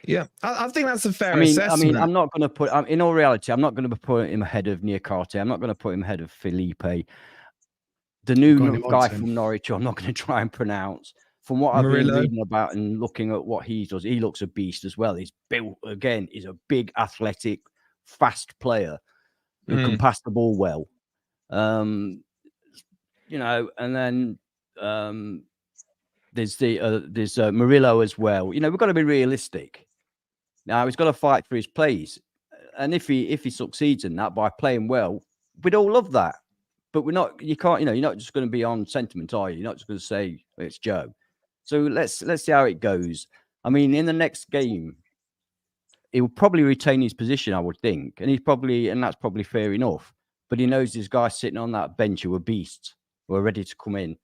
Yeah, I think that's a fair assessment. I mean, I'm not going to put. In all reality, I'm not going to put him ahead of Niakate. I'm not going to put him ahead of Felipe. The new guy from Norwich, I'm not going to try and pronounce. From what I've been reading about and looking at what he does, he looks a beast as well. He's built again. He's a big, athletic, fast player who can pass the ball well. And then there's Murillo as well. We've got to be realistic. Now he's got to fight for his place, and if he succeeds in that by playing well, we'd all love that. But we're not. You can't. You're not just going to be on sentiment, are you? You're not just going to say it's Joe. So let's see how it goes. I mean, in the next game, he will probably retain his position, I would think, and that's probably fair enough. But he knows this guy sitting on that bench who are beasts, who are ready to come in,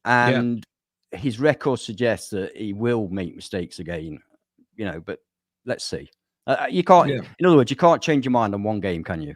and his record suggests that he will make mistakes again. But let's see. You can't. In other words, you can't change your mind on one game, can you?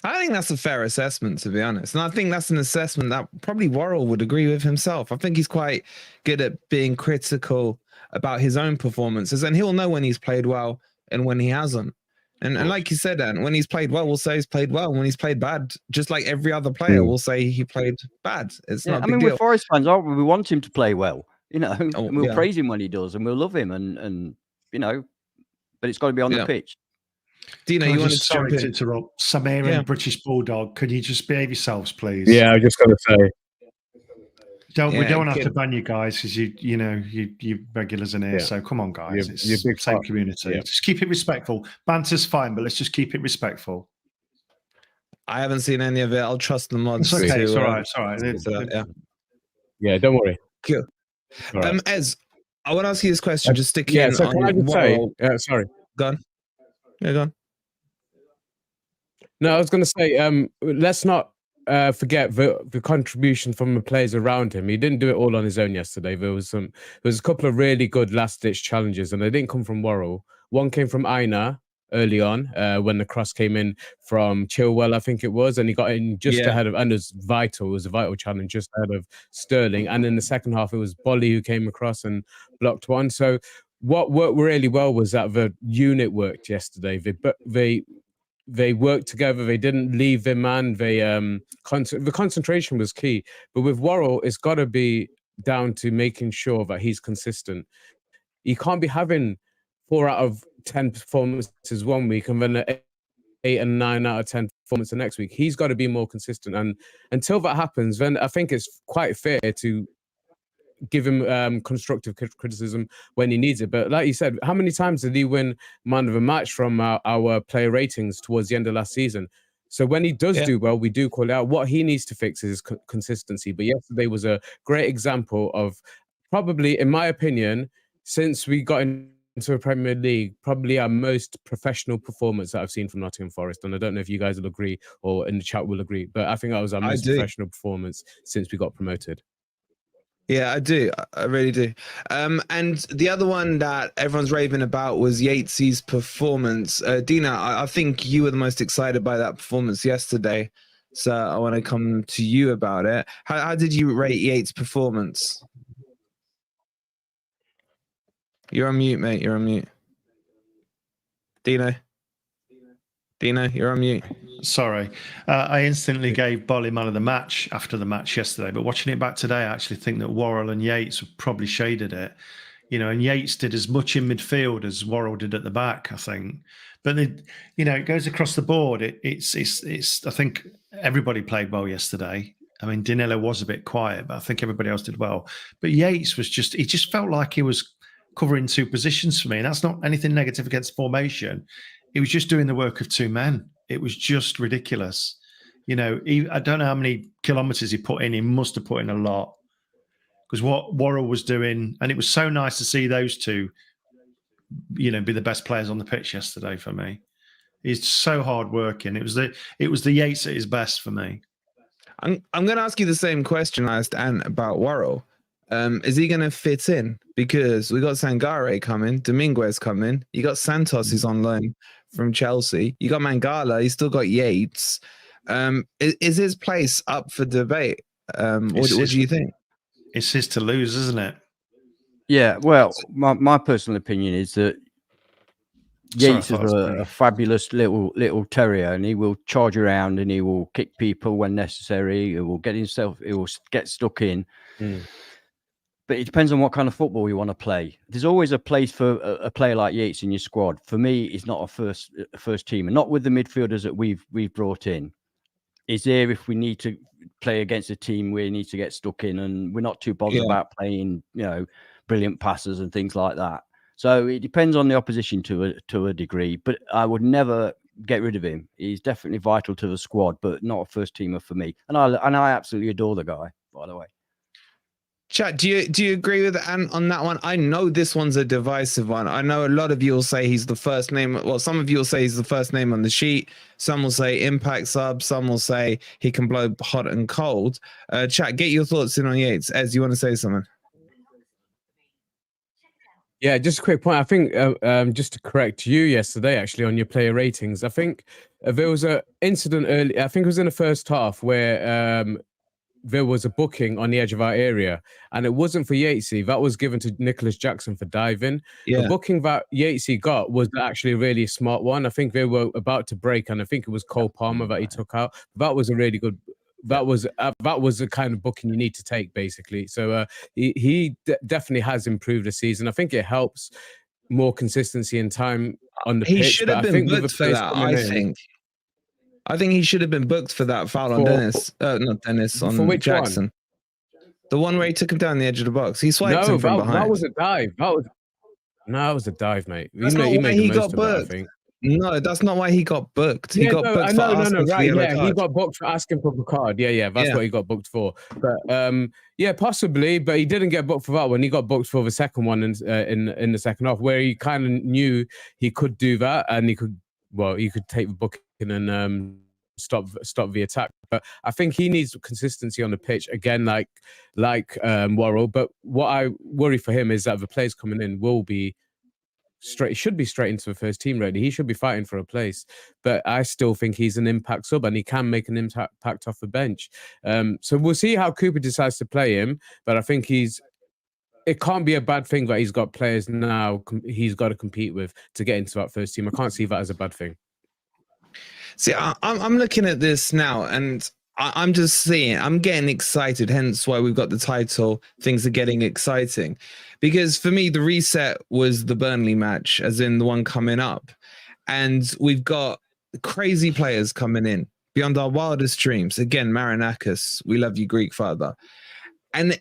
I think that's a fair assessment, to be honest. And I think that's an assessment that probably Worrell would agree with himself. I think he's quite good at being critical about his own performances, and he'll know when he's played well and when he hasn't. And like you said, Dan, when he's played well, we'll say he's played well. When he's played bad, just like every other player, we'll say he played bad. It's not a big deal. We're Forest fans, aren't we? We want him to play well, and we'll praise him when he does, and we'll love him, and but it's got to be on the pitch. Dino, you wanted to jump in? Interrupt. Samir and British Bulldog, could you just behave yourselves, please? Yeah, I was just going to say. We don't have to ban you guys because you regulars in here. So come on, guys. It's the same community. Yeah. Just keep it respectful. Banter's fine, but let's just keep it respectful. I haven't seen any of it. I'll trust the mods. It's okay. It's all right. It's all right. Yeah, don't worry. Cool. Right. Ez, I want to ask you this question. Just stick in. So can I just say? Sorry. Go on. Yeah, go on. No, I was going to say, let's not forget the contribution from the players around him. He didn't do it all on his own yesterday. There was a couple of really good last-ditch challenges, and they didn't come from Worrell. One came from Aina early on when the cross came in from Chilwell, I think it was, and he got in just ahead of, and it was vital. It was a vital challenge just ahead of Sterling. And in the second half, it was Bolly who came across and blocked one. So what worked really well was that the unit worked yesterday. They worked together. They didn't leave their man. The concentration was key. But with Worrell, it's got to be down to making sure that he's consistent. He can't be having 4 out of 10 performances one week and then 8 and 9 out of 10 performances the next week. He's got to be more consistent. And until that happens, then I think it's quite fair to give him constructive criticism when he needs it. But like you said, how many times did he win man of the match from our player ratings towards the end of last season? So when he does do well, we do call it out. What he needs to fix is consistency. But yesterday was a great example of probably, in my opinion, since we got into the Premier League, probably our most professional performance that I've seen from Nottingham Forest. And I don't know if you guys will agree or in the chat will agree, but I think that was our most professional performance since we got promoted. Yeah, I do. I really do. And the other one that everyone's raving about was Yates's performance. Dina, I think you were the most excited by that performance yesterday. So I want to come to you about it. How did you rate Yates' performance? You're on mute, mate. You're on mute. Dino, you're on mute. Sorry. I instantly gave Bolly man of the match after the match yesterday, but watching it back today, I actually think that Worrell and Yates probably shaded it. And Yates did as much in midfield as Worrell did at the back, I think. But it goes across the board. It's I think everybody played well yesterday. I mean, Danilo was a bit quiet, but I think everybody else did well. But Yates was he just felt like he was covering 2 positions for me. And that's not anything negative against formation. He was just doing the work of 2 men. It was just ridiculous. I don't know how many kilometers he put in. He must have put in a lot. Because what Worrell was doing, and it was so nice to see those 2, be the best players on the pitch yesterday for me. He's so hard working. It was the Yates at his best for me. I'm going to ask you the same question I asked Ant about Worrell. Is he going to fit in? Because we got Sangare coming, Dominguez coming. You got Santos who's on loan from Chelsea. You got Mangala. You still got Yates. Is his place up for debate? What do you think? It's his to lose, isn't it? Yeah. Well, my personal opinion is that Yates is a fabulous little terrier, and he will charge around and he will kick people when necessary. He will get stuck in. But it depends on what kind of football you want to play. There's always a place for a player like Yates in your squad. For me, he's not a first teamer, not with the midfielders that we've brought in. Is there if we need to play against a team where he needs to get stuck in, and we're not too bothered about playing, brilliant passes and things like that. So it depends on the opposition to a degree. But I would never get rid of him. He's definitely vital to the squad, but not a first teamer for me. And I absolutely adore the guy, by the way. Chat, do you agree with Ant on that one? I know this one's a divisive one. I know a lot of you will say he's the first name. Well, some of you will say he's the first name on the sheet. Some will say impact sub. Some will say he can blow hot and cold. Chat, get your thoughts in on Yates. Ez, you want to say something? Yeah, just a quick point. I think just to correct you yesterday, actually, on your player ratings, I think there was an incident early. I think it was in the first half where there was a booking on the edge of our area, and it wasn't for Yatesy. That was given to Nicholas Jackson for diving. Yeah. The booking that Yatesy got was actually a really smart one. I think they were about to break, and I think it was Cole Palmer that he took out. That was a really good. That was the kind of booking you need to take, basically. So he definitely has improved this season. I think it helps more consistency and time on the pitch. He should have been booked for that. I think he should have been booked for that foul on Dennis. Not Dennis, on which Jackson. One? The one where he took him down the edge of the box. He swiped him from behind. That was a dive. That was a dive, mate. That's not why he got booked. No, that's not why he got booked. He got booked for asking for the yellow card. He got booked for asking for the card. Yeah, that's what he got booked for. But yeah, possibly, but he didn't get booked for that one. He got booked for the second one in the second half, where he kind of knew he could do that, and he could take the booking and stop the attack. But I think he needs consistency on the pitch again, like Worrell. But what I worry for him is that the players coming in will be should be straight into the first team ready. He should be fighting for a place, but I still think he's an impact sub and he can make an impact off the bench. So we'll see how Cooper decides to play him, but I think it can't be a bad thing that he's got players now he's got to compete with to get into that first team. I can't see that as a bad thing. See, I'm looking at this now and I'm just seeing, I'm getting excited, hence why we've got the title, things are getting exciting. Because for me, the reset was the Burnley match, as in the one coming up. And we've got crazy players coming in, beyond our wildest dreams. Again, Marinakis, we love you, Greek father. And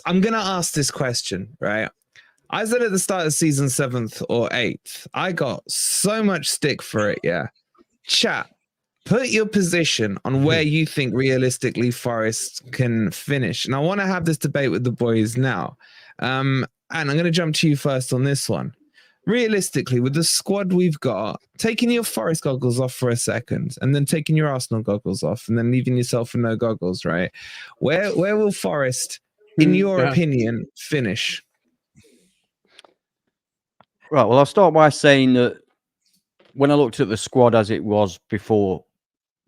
I'm going to ask this question, right? I said at the start of season 7th or 8th, I got so much stick for it, yeah. Chat. Put your position on where you think realistically Forest can finish. And I want to have this debate with the boys now. And I'm going to jump to you first on this one. Realistically, with the squad we've got, taking your Forest goggles off for a second and then taking your Arsenal goggles off and then leaving yourself with no goggles, right? Where will Forest, in your opinion, finish? Right, well, I'll start by saying that when I looked at the squad as it was before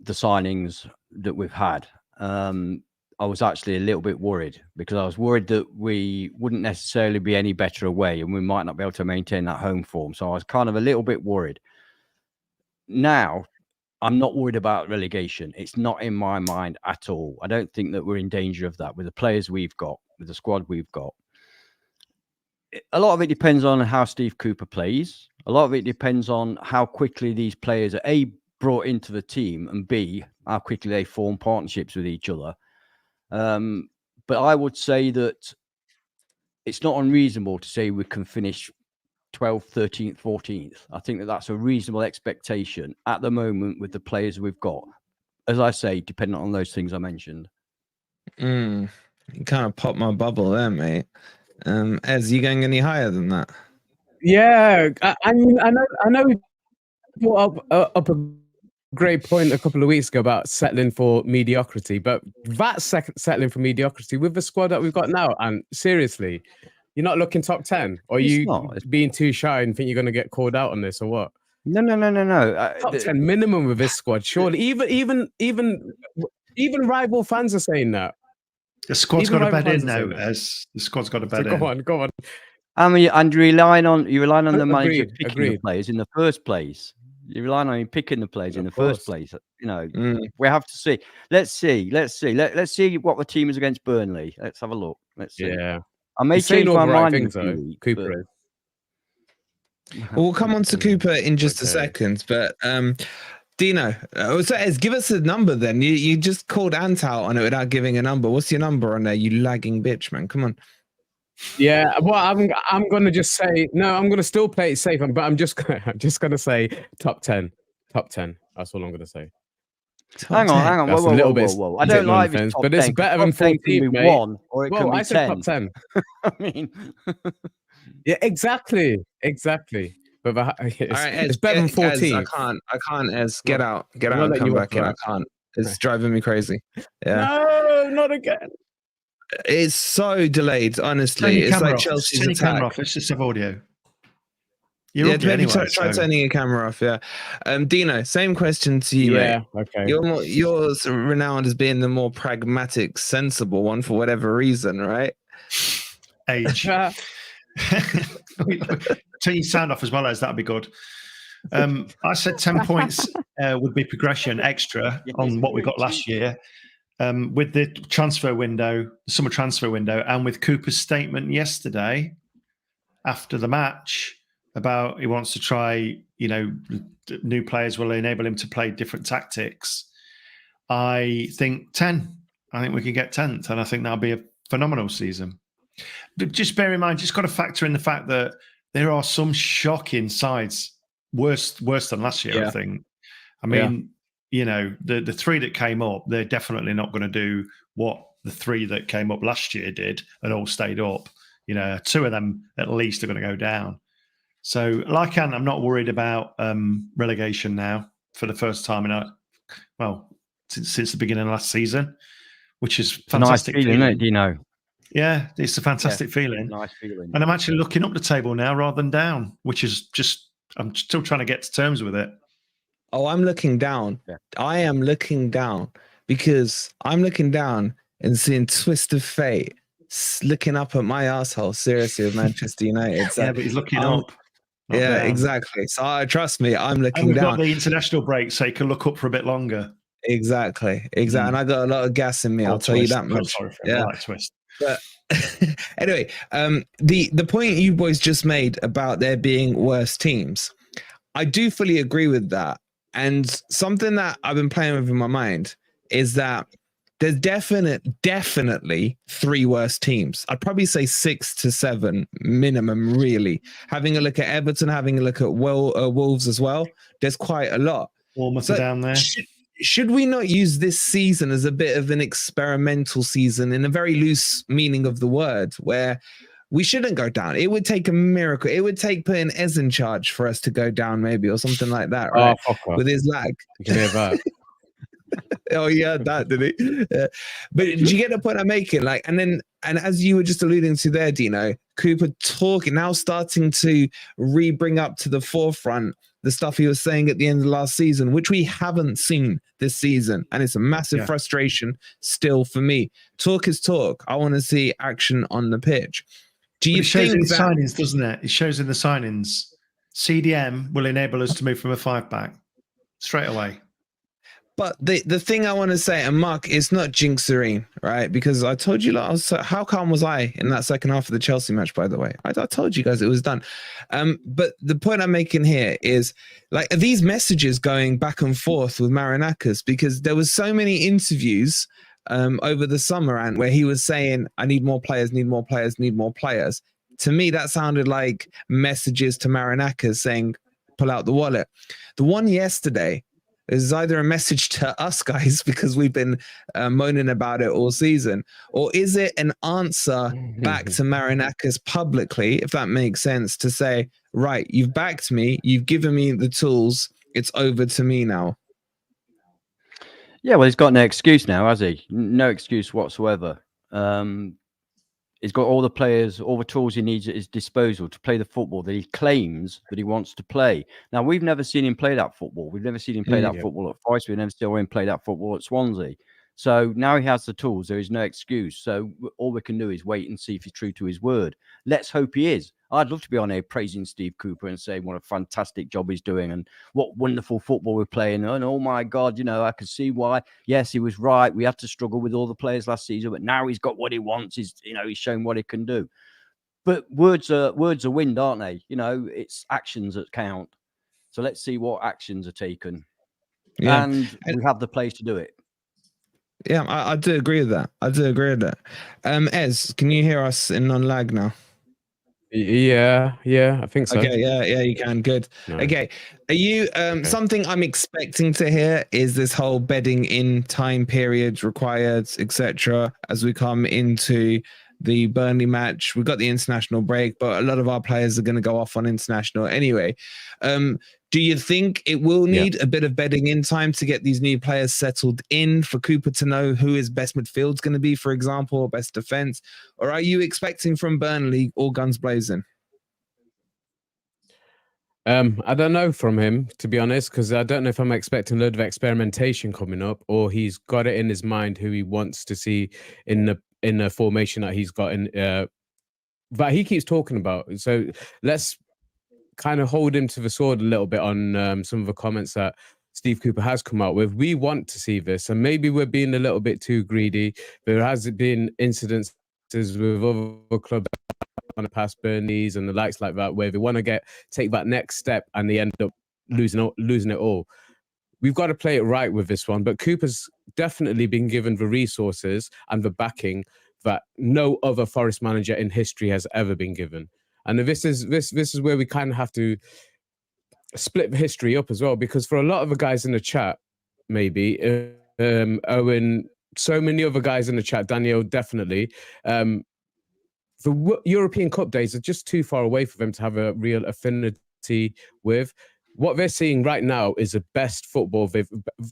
the signings that we've had, I was actually a little bit worried because I was worried that we wouldn't necessarily be any better away and we might not be able to maintain that home form. So I was kind of a little bit worried. Now, I'm not worried about relegation. It's not in my mind at all. I don't think that we're in danger of that with the players we've got, with the squad we've got. A lot of it depends on how Steve Cooper plays. A lot of it depends on how quickly these players are A, brought into the team, and B, how quickly they form partnerships with each other. But I would say that it's not unreasonable to say we can finish 12th, 13th, 14th. I think that that's a reasonable expectation at the moment with the players we've got. As I say, depending on those things I mentioned. You kind of popped my bubble there, mate. Ez, you going any higher than that? Yeah, I mean, I know we brought up a great point a couple of weeks ago about settling for mediocrity, but that's settling for mediocrity with the squad that we've got now. And seriously, you're not looking top 10, or you being too shy and think you're going to get called out on this, or what? No. Top 10 minimum with this squad, surely. Even rival fans are saying that. The squad's got a bed in now, as the squad's got a bed in. Go on. I mean, and you're relying on the manager picking the players in the first place. You're relying on him picking the players in the first place. You know, we have to see. Let's see what the team is against Burnley. Let's have a look. Let's see. Yeah, I may change my mind. Things, Cooper. We'll come on to Cooper in just a second, but Dino, so Ez, give us a number then. You just called Ant out on it without giving a number. What's your number on there, you lagging bitch, man? Come on. Yeah, well, I'm gonna just say no. I'm gonna still play it safe, but I'm just gonna say top 10. Top 10. That's all I'm gonna say. Hang on. Whoa. I don't like this, but it's better than 14, mate. 1, or it can be 10. Said top 10. I mean, yeah, exactly. But it's better than 14. I can't. Ez, get out and come back in. I can't. It's driving me crazy. Yeah. No, not again. It's so delayed, honestly. It's like Chelsea's attack. Let's just have audio. You're ugly maybe anyway. try turning your camera off. Yeah, Dino, same question to you, mate. Okay. You're sort of renowned as being the more pragmatic, sensible one for whatever reason, right? Age. Turn your sound off as well, as that'd be good. I said 10 points would be progression extra on what we got last year. With the transfer window, the summer transfer window, and with Cooper's statement yesterday after the match about he wants to try, new players will enable him to play different tactics. I think 10. I think we can get 10th, and I think that'll be a phenomenal season. But just bear in mind, just got to factor in the fact that there are some shocking sides, worse than last year, I think. I mean, the three that came up, they're definitely not going to do what the three that came up last year did and all stayed up. Two of them at least are going to go down. So, I'm not worried about relegation now for the first time since the beginning of last season, which is fantastic. Nice feeling, isn't it, Yeah, it's a fantastic feeling. Nice feeling. And I'm actually looking up the table now rather than down, which is I'm still trying to get to terms with it. Oh, I'm looking down. Yeah. I am looking down because I'm looking down and seeing Twist of Fate looking up at my asshole, seriously, with Manchester United. So, yeah, but he's looking up. Yeah, down. Exactly. So trust me, I'm looking and we've down. Got the international break, so you can look up for a bit longer. Exactly. And I got a lot of gas in me. I'll tell you that much. Yeah, like Twist. But anyway, the point you boys just made about there being worse teams, I do fully agree with that. And something that I've been playing with in my mind is that there's definitely three worse teams. I'd probably say 6 to 7 minimum, really. Having a look at Everton, having a look at Wolves as well, there's quite a lot. Bournemouth are down there. Should we not use this season as a bit of an experimental season in a very loose meaning of the word, where we shouldn't go down? It would take a miracle. It would take putting Ez in charge for us to go down, maybe, or something like that, right? Oh, fuck off. With his lag. You can hear that. Oh yeah, that did he? Yeah. But did you get the point I'm making? And as you were just alluding to there, Dino, Cooper now starting to bring up to the forefront the stuff he was saying at the end of last season, which we haven't seen this season, and it's a massive frustration still for me. Talk is talk. I want to see action on the pitch. Do you think in the signings, doesn't it? It shows in the signings. CDM will enable us to move from a 5-back straight away. But the thing I want to say, and Mark, it's not jinxering, right? Because I told you, how calm was I in that second half of the Chelsea match, by the way? I told you guys it was done. But the point I'm making here is, are these messages going back and forth with Marinakis? Because there was so many interviews over the summer, and where he was saying, I need more players, need more players, need more players. To me, that sounded like messages to Marinakis saying, pull out the wallet. The one yesterday is either a message to us guys because we've been moaning about it all season, or is it an answer back to Marinakis publicly, if that makes sense, to say, right, you've backed me, you've given me the tools, it's over to me now? Yeah, well, he's got no excuse now, has he? No excuse whatsoever. He's got all the players, all the tools he needs at his disposal to play the football that he claims that he wants to play. Now, we've never seen him play that football. We've never seen him play that football at Forest. We've never seen him play that football at Swansea. So now he has the tools. There is no excuse. So all we can do is wait and see if he's true to his word. Let's hope he is. I'd love to be on here praising Steve Cooper and saying what a fantastic job he's doing and what wonderful football we're playing. And oh my God, I can see why. Yes, he was right. We had to struggle with all the players last season, but now he's got what he wants. He's shown what he can do. But words are wind, aren't they? It's actions that count. So let's see what actions are taken. Yeah. And we have the players to do it. Yeah, I do agree with that. Ez, can you hear us in non-lag now? Yeah, I think so. Okay, yeah, you can. Good. No. Okay, are you? Something I'm expecting to hear is this whole bedding in time periods required, etc. As we come into the Burnley match, we've got the international break, but a lot of our players are going to go off on international anyway. Do you think it will need a bit of bedding in time to get these new players settled in for Cooper to know who his best midfield's going to be, for example, or best defense? Or are you expecting from Burnley all guns blazing? I don't know from him, to be honest, because I don't know if I'm expecting a load of experimentation coming up, or he's got it in his mind who he wants to see in the formation that he's got in that he keeps talking about. So let's kind of hold him to the sword a little bit on some of the comments that Steve Cooper has come out with. We want to see this, and maybe we're being a little bit too greedy. There has been incidences with other clubs on the past, Burnleys and the likes like that, where they want to take that next step and they end up losing it all. We've got to play it right with this one, but Cooper's definitely been given the resources and the backing that no other Forest manager in history has ever been given. And this is where we kind of have to split the history up as well, because for a lot of the guys in the chat, maybe Owen, so many other guys in the chat, Daniel, definitely. The European Cup days are just too far away for them to have a real affinity with. What they're seeing right now is the best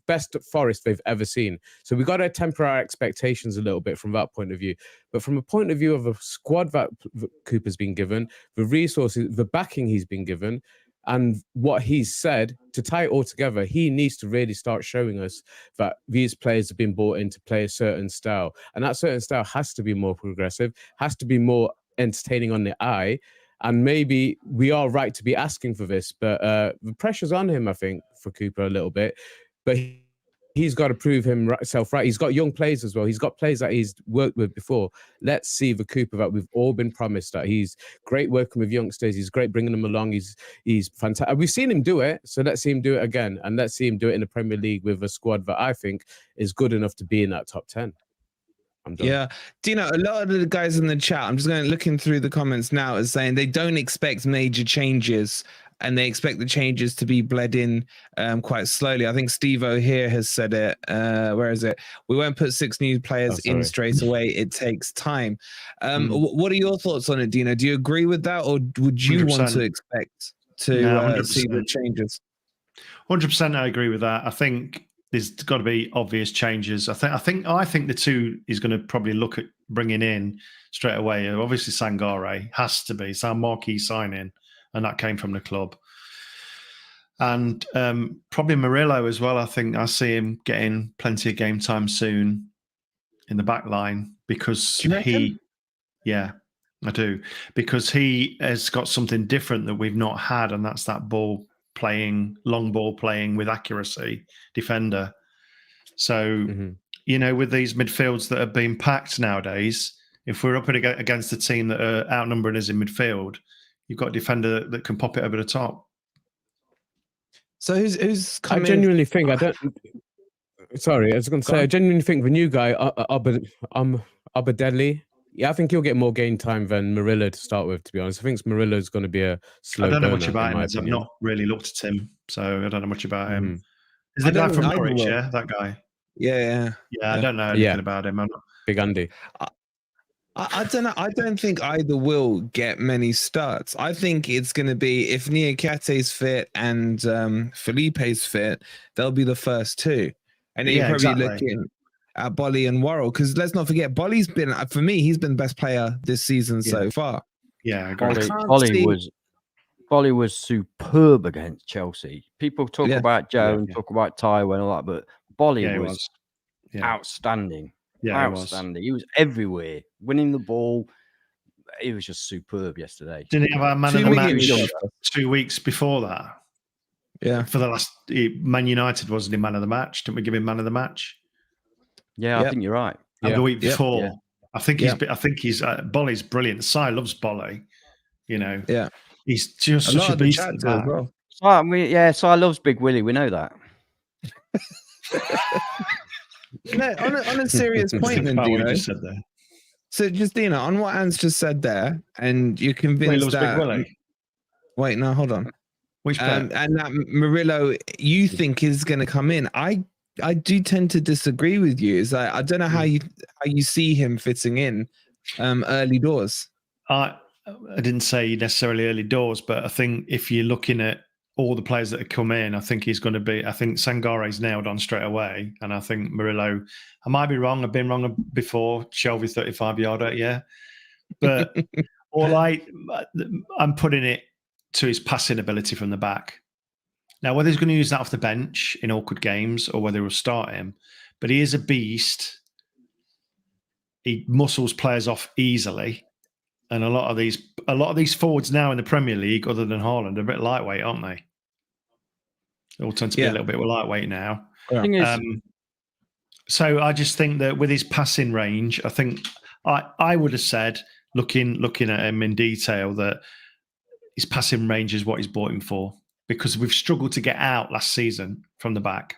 best Forest they've ever seen. So we've got to temper our expectations a little bit from that point of view. But from a point of view of a squad that Cooper's been given, the resources, the backing he's been given, and what he's said, to tie it all together, he needs to really start showing us that these players have been brought in to play a certain style. And that certain style has to be more progressive, has to be more entertaining on the eye. And maybe we are right to be asking for this, but the pressure's on him, I think, for Cooper a little bit. But he's got to prove himself right. He's got young players as well. He's got players that he's worked with before. Let's see the Cooper that we've all been promised, that he's great working with youngsters. He's great bringing them along. He's fantastic. We've seen him do it, so let's see him do it again. And let's see him do it in the Premier League with a squad that I think is good enough to be in that top 10. Yeah. Do you know, a lot of the guys in the chat, I'm just looking through the comments now, is saying they don't expect major changes and they expect the changes to be bled in quite slowly. I think Steve-O here has said it. Where is it? We won't put 6 new players in straight away. It takes time. What are your thoughts on it, Dino? Do you agree with that, or would you 100%. want to expect to see the changes? 100%, I agree with that. I think there's got to be obvious changes. I think the two he's going to probably look at bringing in straight away. Obviously, Sangare has to be. It's our marquee signing, and that came from the club. And probably Murillo as well. I think I see him getting plenty of game time soon in the back line because yeah, I do. Because he has got something different that we've not had, and that's that long ball playing with accuracy defender. So, with these midfields that are being packed nowadays, if we're up against a team that are outnumbering us in midfield, you've got a defender that can pop it over the top. So who's coming? I genuinely think Sorry, I was going to say, I genuinely think the new guy, Abadeli, I think he'll get more game time than Murillo to start with, to be honest. I think Murillo's going to be a slow I don't know burner, much about him, as I've opinion. not really looked at him, so I don't know much about him. Is the guy from Norwich, yeah? That guy? Yeah, I don't know anything about him. I'm not... Big Andy. I don't know. I don't think either will get many starts. I think it's going to be, if Niakate's fit and Felipe's fit, they'll be the first two. And then you're probably looking at Bolly and Worrell, because let's not forget, Bolly's been, for me, he's been the best player this season so far. Yeah, I agree. Bolly was superb against Chelsea. People talk about Joe and talk about Taiwo and all that, but Bolly was outstanding. Yeah, outstanding. He was everywhere, winning the ball. He was just superb yesterday. Didn't he have our man of the match 2 weeks before that? Yeah. For the last Man United, wasn't he man of the match? Didn't we give him man of the match? Yeah, I think you're right. And the week before, I think he's Bolly's brilliant. Si loves Bolly. He's just such a beast at that. Well. Si loves Big Willie. We know that. On a serious point, then, Dino. So, just Dino, on what Ant's just said there, and you're convinced that. Big Willie. Wait, no, hold on. Which player? And that Murillo, you think is going to come in? I do tend to disagree with you. Is I don't know how you see him fitting in early doors. I didn't say necessarily early doors, but I think if you're looking at all the players that have come in, I think he's going to be. I think Sangare's nailed on straight away, and I think Murillo. I might be wrong. I've been wrong before. Shelby 35-yarder, yeah. But I'm putting it to his passing ability from the back. Now, whether he's going to use that off the bench in awkward games or whether he'll start him, but he is a beast. He muscles players off easily, and a lot of these forwards now in the Premier League, other than Haaland, are a bit lightweight, aren't they? They all tend to be a little bit lightweight now. Yeah. So I just think that with his passing range, I think I would have said, looking at him in detail, that his passing range is what he's bought him for, because we've struggled to get out last season from the back.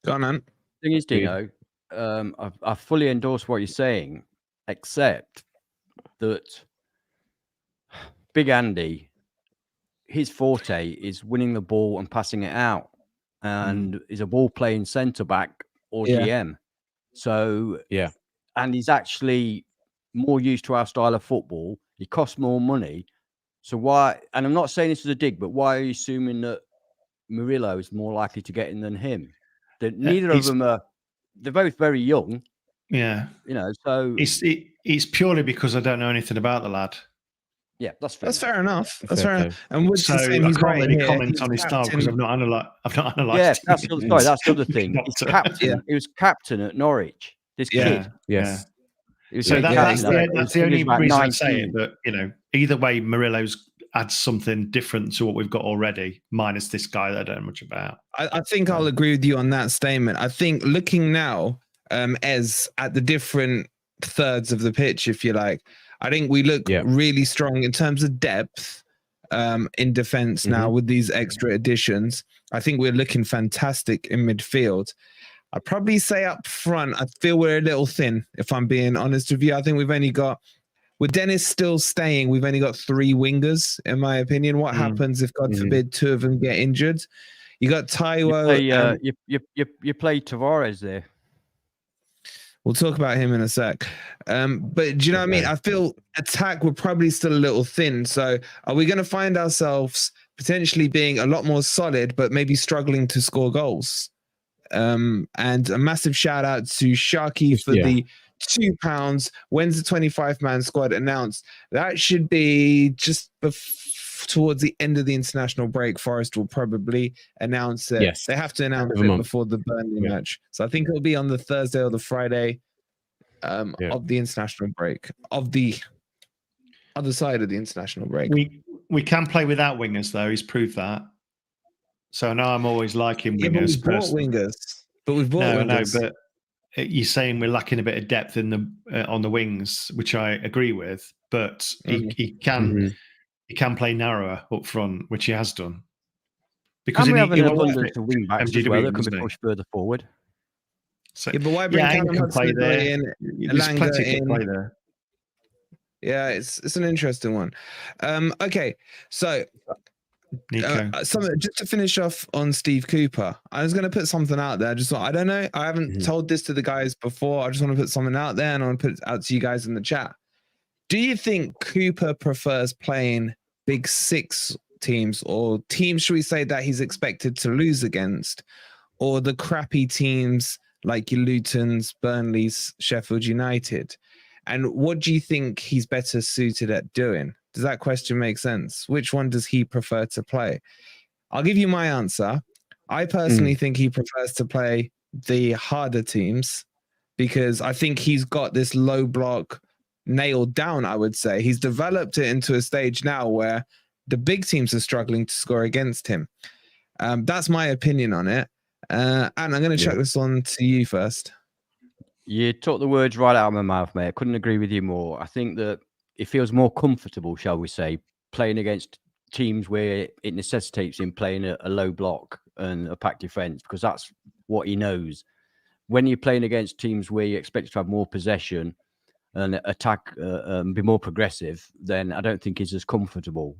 Go on, man. Thing is, Dino, I fully endorse what you're saying, except that Big Andy, his forte is winning the ball and passing it out, and is a ball playing centre back or GM. So and he's actually more used to our style of football. He costs more money. So why? And I'm not saying this is a dig, but why are you assuming that Murillo is more likely to get in than him? That neither of them are. They're both very young. Yeah, So it's purely because I don't know anything about the lad. Yeah, that's fair. That's fair enough. That's fair enough. And what's so saying I he's can't really here. comment He's on his style captain. because I've not analysed. Yeah, that's the other thing. He's captain. He was captain at Norwich. This kid. Yes. So that's the only reason I say it. But either way, Murillo's adds something different to what we've got already, minus this guy that I don't know much about. I think I'll agree with you on that statement. I think looking now, as at the different thirds of the pitch, if you like, I think we look really strong in terms of depth in defense now with these extra additions. I think we're looking fantastic in midfield. I'd probably say up front, I feel we're a little thin, if I'm being honest with you. I think we've only got, with Dennis still staying, we've only got 3 wingers, in my opinion. What happens if, God forbid, 2 of them get injured? You got Taiwo. You play Tavares there. We'll talk about him in a sec. But do you know what I mean? I feel attack, we're probably still a little thin. So are we going to find ourselves potentially being a lot more solid, but maybe struggling to score goals? And a massive shout out to Sharky for the £2. When's the 25-man squad announced? That should be just towards the end of the international break. Forest will probably announce it. They have to announce it before the Burnley match. So I think it'll be on the Thursday or the Friday of the international break, of the other side of the international break. We can play without wingers, though. He's proved that. So now I'm always liking wingers. But we've bought wingers. But we've bought wingers. No, but you're saying we're lacking a bit of depth in the on the wings, which I agree with. But he can play narrower up front, which he has done. Because we have an abundance of wing backs as well that can be pushed further forward. So, but why bring Callum Hudson-Odoi in? There's plenty to play there. Yeah, it's an interesting one. Okay, so just to finish off on Steve Cooper, I was going to put something out there. I don't know. I haven't told this to the guys before. I just want to put something out there, and I want to put it out to you guys in the chat. Do you think Cooper prefers playing Big Six teams, or teams, should we say, that he's expected to lose against, or the crappy teams like your Lutons, Burnleys, Sheffield United? And what do you think he's better suited at doing? Does that question make sense? Which one does he prefer to play? I'll give you my answer. I personally think he prefers to play the harder teams, because I think he's got this low block nailed down, I would say. He's developed it into a stage now where the big teams are struggling to score against him. That's my opinion on it. And I'm going to chuck this on to you first. You took the words right out of my mouth, mate. I couldn't agree with you more. I think that it feels more comfortable, shall we say, playing against teams where it necessitates him playing a low block and a packed defence, because that's what he knows. When you're playing against teams where you expect to have more possession and attack, be more progressive, then I don't think he's as comfortable.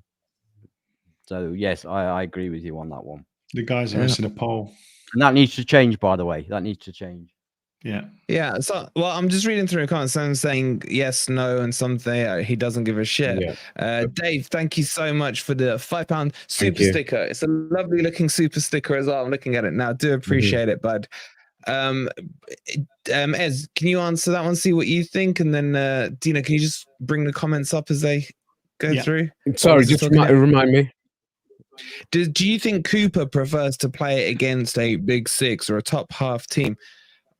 So, yes, I agree with you on that one. The guys are missing a pole. And that needs to change, by the way. That needs to change. Yeah. So, well, I'm just reading through a comment. Some saying yes, no, and something he doesn't give a shit. Dave, thank you so much for the £5 super sticker. It's a lovely looking super sticker as well. I'm looking at it now. Do appreciate it, bud. Ez, can you answer that one? See what you think, and then Dina, can you just bring the comments up as they go through? Sorry, just remind me. Do you think Cooper prefers to play against a big six or a top half team?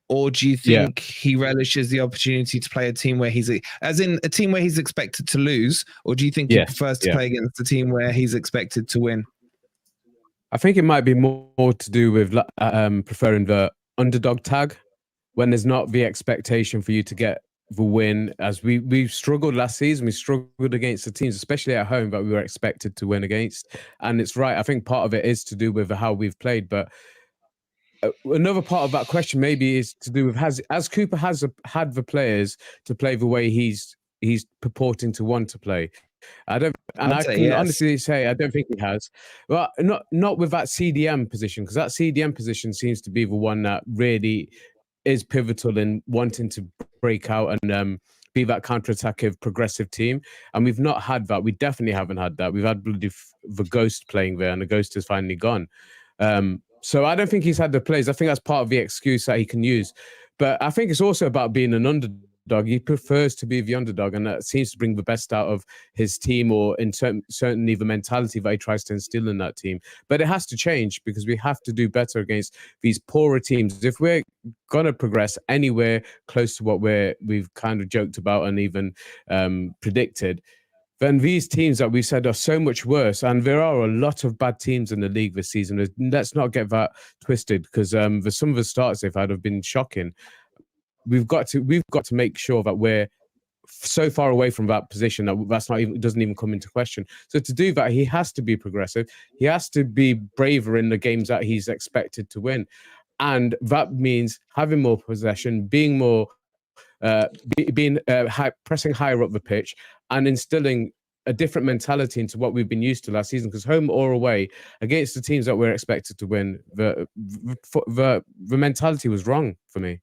Or do you think he relishes the opportunity to play a team where he's a team where he's expected to lose? Or do you think he prefers to play against a team where he's expected to win? I think it might be more to do with preferring the underdog tag when there's not the expectation for you to get the win. As we struggled last season, we struggled against the teams, especially at home, that we were expected to win against. And it's right. I think part of it is to do with how we've played, but another part of that question maybe is to do with has Cooper had the players to play the way he's purporting to want to play. I can honestly say I don't think he has. Well, not with that CDM position, because that CDM position seems to be the one that really is pivotal in wanting to break out and be that counter-attacking progressive team. And we've not had that. We definitely haven't had that. We've had the Ghost playing there, and the Ghost has finally gone. So I don't think he's had the plays. I think that's part of the excuse that he can use. But I think it's also about being an underdog. He prefers to be the underdog, and that seems to bring the best out of his team, or in certainly the mentality that he tries to instill in that team. But it has to change, because we have to do better against these poorer teams. If we're going to progress anywhere close to what we've kind of joked about and even predicted, then these teams that we said are so much worse, and there are a lot of bad teams in the league this season. Let's not get that twisted, because some of the starts they've had have been shocking. We've got to make sure that we're so far away from that position that doesn't even come into question. So to do that, he has to be progressive. He has to be braver in the games that he's expected to win, and that means having more possession, being more. Pressing higher up the pitch and instilling a different mentality into what we've been used to last season. Because home or away, against the teams that we're expected to win, the mentality was wrong for me.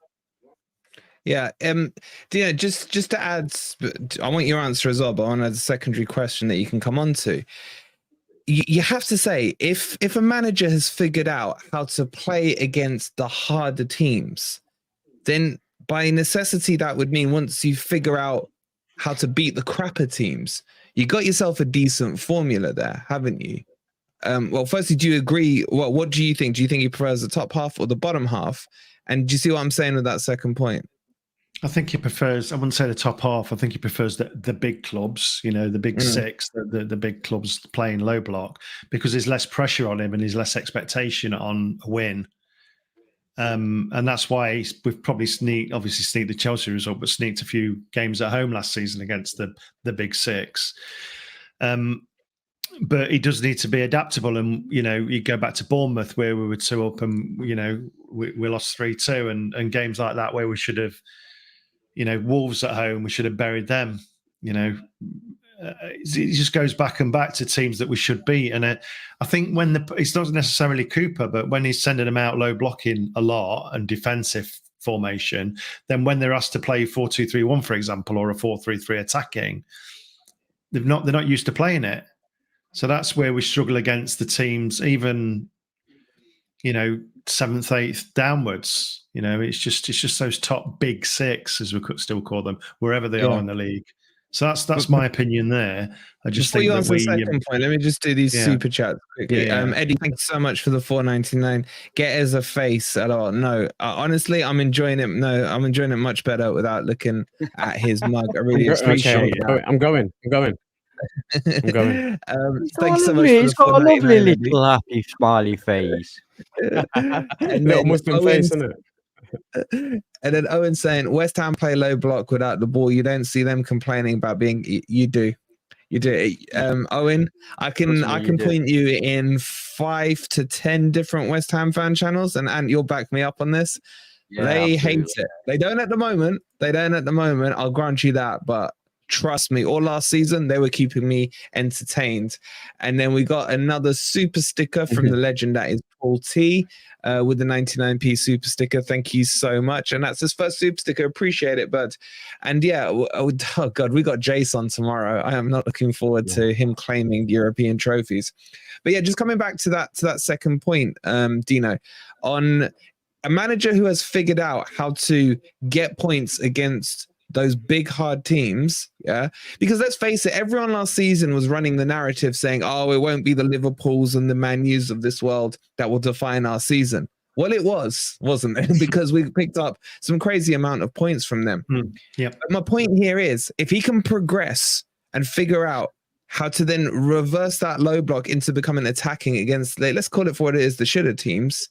Yeah, Dino, just to add, I want your answer as well, but I want a secondary question that you can come on to. You have to say, if a manager has figured out how to play against the harder teams, then by necessity, that would mean once you figure out how to beat the crapper teams, you got yourself a decent formula there, haven't you? Well, firstly, do you agree? What do you think? Do you think he prefers the top half or the bottom half? And do you see what I'm saying with that second point? I think he prefers, I wouldn't say the top half, I think he prefers the big clubs, the big six, the big clubs playing low block, because there's less pressure on him and there's less expectation on a win. And that's why we've probably sneaked the Chelsea result, but sneaked a few games at home last season against the big six. But he does need to be adaptable. And, you go back to Bournemouth where we were 2 up and, we lost 3-2 and games like that where we should have, Wolves at home, we should have buried them, It just goes back to teams that we should beat. And I think when it's not necessarily Cooper, but when he's sending them out low blocking a lot and defensive formation, then when they're asked to play 4-2-3-1, for example, or a 4-3-3 attacking, they're not used to playing it. So that's where we struggle against the teams, even, 7th, 8th downwards. It's just those top big six, as we could still call them, wherever they are in the league. So that's my opinion there. I just think that the second point, let me just do these super chats quickly. Eddie, thank you so much for the $4.99. Get as a face at all. No, honestly, I'm enjoying it. No, I'm enjoying it much better without looking at his mug. I really appreciate it. I'm going. Thank you so much. He's got a lovely little happy smiley face. Little Muslim face, isn't it? And then Owen saying West Ham play low block without the ball. You don't see them complaining about being. You do. Owen, I can point you in 5 to 10 different West Ham fan channels, and you'll back me up on this. Yeah, they hate it. They don't at the moment. I'll grant you that, but trust me, all last season they were keeping me entertained. And then we got another super sticker from the legend that is Paul T, with the 99p super sticker. Thank you so much. And that's his first super sticker. Appreciate it, bud. And oh God, we got Jason tomorrow. I am not looking forward to him claiming European trophies. But yeah, just coming back to that second point, Dino, on a manager who has figured out how to get points against those big hard teams, yeah, because let's face it, everyone last season was running the narrative saying, oh, it won't be the Liverpools and the Man U's of this world that will define our season. Well, it wasn't it? Because we picked up some crazy amount of points from them. Yeah. But my point here is, if he can progress and figure out how to then reverse that low block into becoming attacking against, let's call it for what it is, the shoulda teams,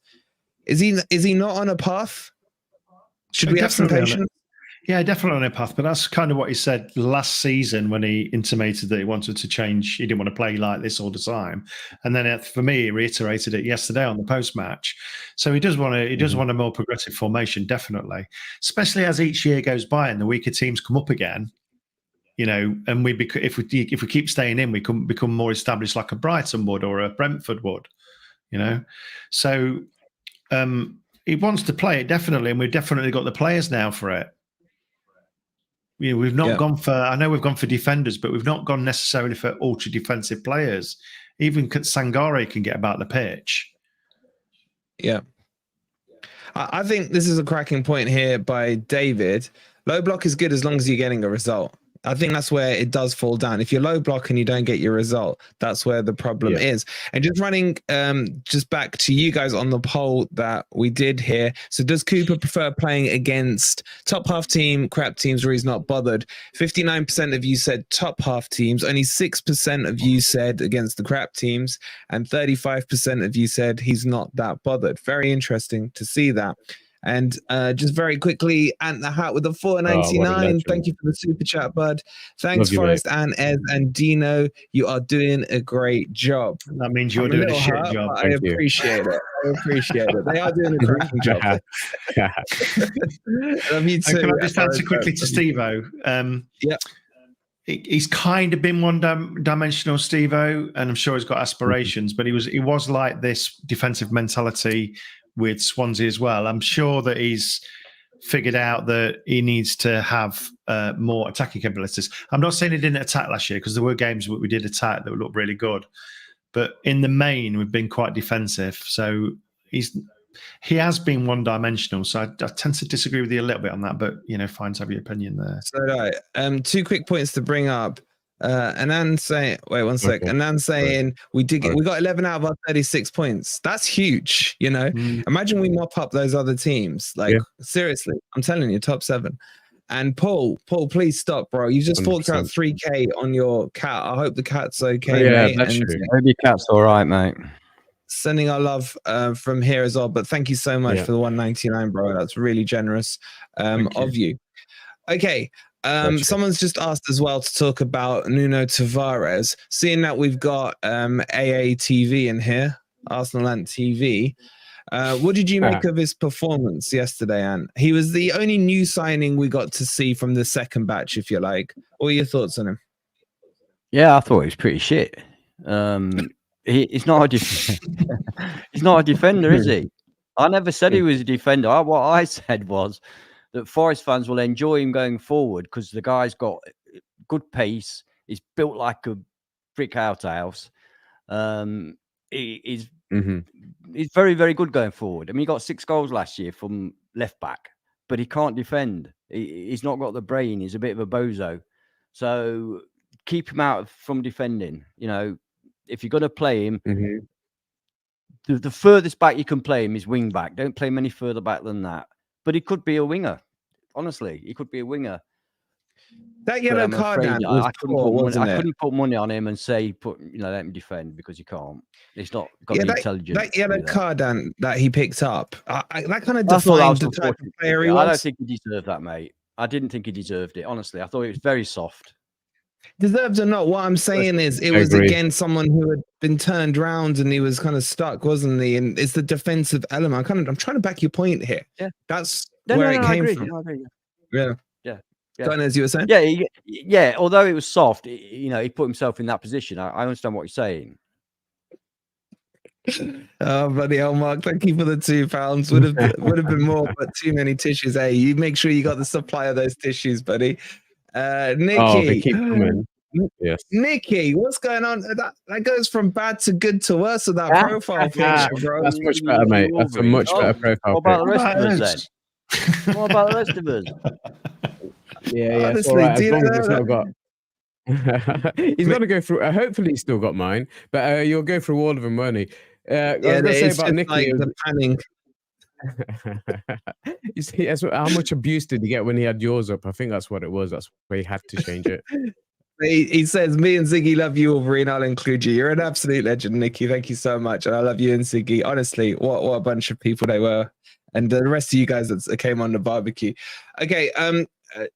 is he not on a path? Should we have some patience? Yeah, definitely on a path. But that's kind of what he said last season when he intimated that he wanted to change. He didn't want to play like this all the time. And then for me, he reiterated it yesterday on the post-match. So he does want to. He does want a more progressive formation, definitely. Especially as each year goes by and the weaker teams come up again. You know, and if we keep staying in, we can become more established, like a Brighton would or a Brentford would. You know, so he wants to play it definitely, and we've definitely got the players now for it. You know, we've not gone for. I know we've gone for defenders, but we've not gone necessarily for ultra defensive players. Even Sangare can get about the pitch. Yeah, I think this is a cracking point here by David. Low block is good as long as you're getting a result. I think that's where it does fall down. If you're low block and you don't get your result, that's where the problem is. And just running just back to you guys on the poll that we did here. So does Cooper prefer playing against top half team, crap teams where he's not bothered? 59% of you said top half teams. Only 6% of you said against the crap teams. And 35% of you said he's not that bothered. Very interesting to see that. And just very quickly, Ant the Hat with the $4.99. Thank you for the super chat, bud. Thanks, Forrest and Ed and Dino. You are doing a great job. That means you're doing a shit job. I appreciate it. I appreciate it. They are doing a cracking job. Love you too. Can I just answer quickly to Steve-O? He's kind of been one-dimensional, Steve-O, and I'm sure he's got aspirations, but he was like this defensive mentality with Swansea as well. I'm sure that he's figured out that he needs to have more attacking capabilities. I'm not saying he didn't attack last year, because there were games that we did attack that looked really good. But in the main, we've been quite defensive. So he has been one-dimensional. So I tend to disagree with you a little bit on that. But, you know, fine to have your opinion there. So, right. 2 quick points to bring up. Anand saying, wait one sec. Anand saying we got 11 out of our 36 points. That's huge. You know, imagine we mop up those other teams. Like seriously, I'm telling you, top 7. And Paul, please stop, bro. You just 100%. Forked out 3K on your cat. I hope the cat's okay. Yeah, that's true. Maybe cat's all right, mate. Sending our love from here as well. But thank you so much for the 199, bro. That's really generous of you. Okay. Someone's just asked as well to talk about Nuno Tavares. Seeing that we've got AATV in here, Arsenal Ant TV. What did you make of his performance yesterday, Ant? He was the only new signing we got to see from the second batch, if you like. What are your thoughts on him? Yeah, I thought he was pretty shit. He's not a he's not a defender, is he? I never said he was a defender. What I said was that Forest fans will enjoy him going forward because the guy's got good pace. He's built like a brick outhouse. He's very, very good going forward. I mean, he got 6 goals last year from left back, but he can't defend. He's not got the brain. He's a bit of a bozo. So keep him out from defending. You know, if you're going to play him, the furthest back you can play him is wing back. Don't play him any further back than that. But he could be a winger. Honestly, he could be a winger. That yellow card, I couldn't put money on him and say, let him defend, because you can't. He's not got the intelligence. That yellow card that he picked up, that kind of defined the type of player he was. I don't think he deserved that, mate. I didn't think he deserved it. Honestly, I thought it was very soft. Deserved or not, what I'm saying is it was again someone who had been turned around and he was kind of stuck, wasn't he? And it's the defensive element. I'm trying to back your point here. Yeah, that's where it came from. I agree. Yeah. Going as you were saying. Yeah. Although it was soft, he put himself in that position. I understand what you're saying. Oh, bloody hell, Mark! Thank you for the £2. Would have been more, but too many tissues. Hey, you make sure you got the supply of those tissues, buddy. Nikki, they keep coming. Yes. Nikki, what's going on? That goes from bad to good to worse with that profile picture, bro. That's much better, mate. That's a much better profile. What about the rest of us then? What about the rest of us? Yeah, it's all Honestly, right. do As you long as know it's that? not got. He's going to go through. Hopefully, he's still got mine, but you'll go through all of them, won't he? I was going to say It's about just Nicky. like the panning. You see, how much abuse did he get when he had yours up? I think that's what it was. That's why he had to change it. He says, "Me and Ziggy love you, Wolverine. I'll include you. You're an absolute legend, Nicky. Thank you so much, and I love you and Ziggy. Honestly, what a bunch of people they were, and the rest of you guys that came on the barbecue." Okay,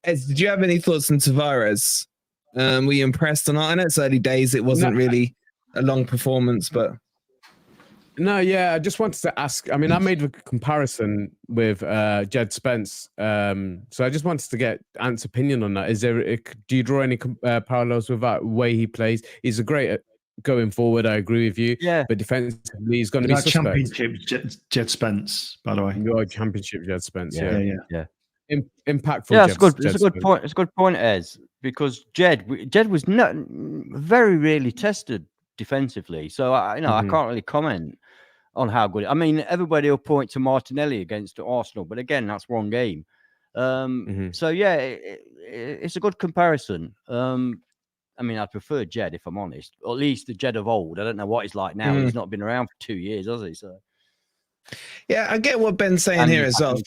Ez, did you have any thoughts on Tavares? Were you impressed or not? I know it's early days. It wasn't really a long performance, but no, yeah, I just wanted to ask. I mean, I made a comparison with Jed Spence, so I just wanted to get Ant's opinion on that. Do you draw any parallels with that way he plays? He's a great going forward. I agree with you. Yeah, but defensively, he's going to be suspect. Championship Jed Spence, by the way. Your championship Jed Spence. Yeah. Impactful. Yeah, it's good. Jed It's a good Spence. point. It's a good point, Ez, because Jed was not very rarely tested defensively. So I can't really comment on how good. I mean, everybody will point to Martinelli against Arsenal, but again, that's one game. So yeah, it's a good comparison. I mean, I prefer Jed, if I'm honest, or at least the Jed of old. I don't know what he's like now. He's not been around for 2 years, has he? So yeah, I get what Ben's saying here as well.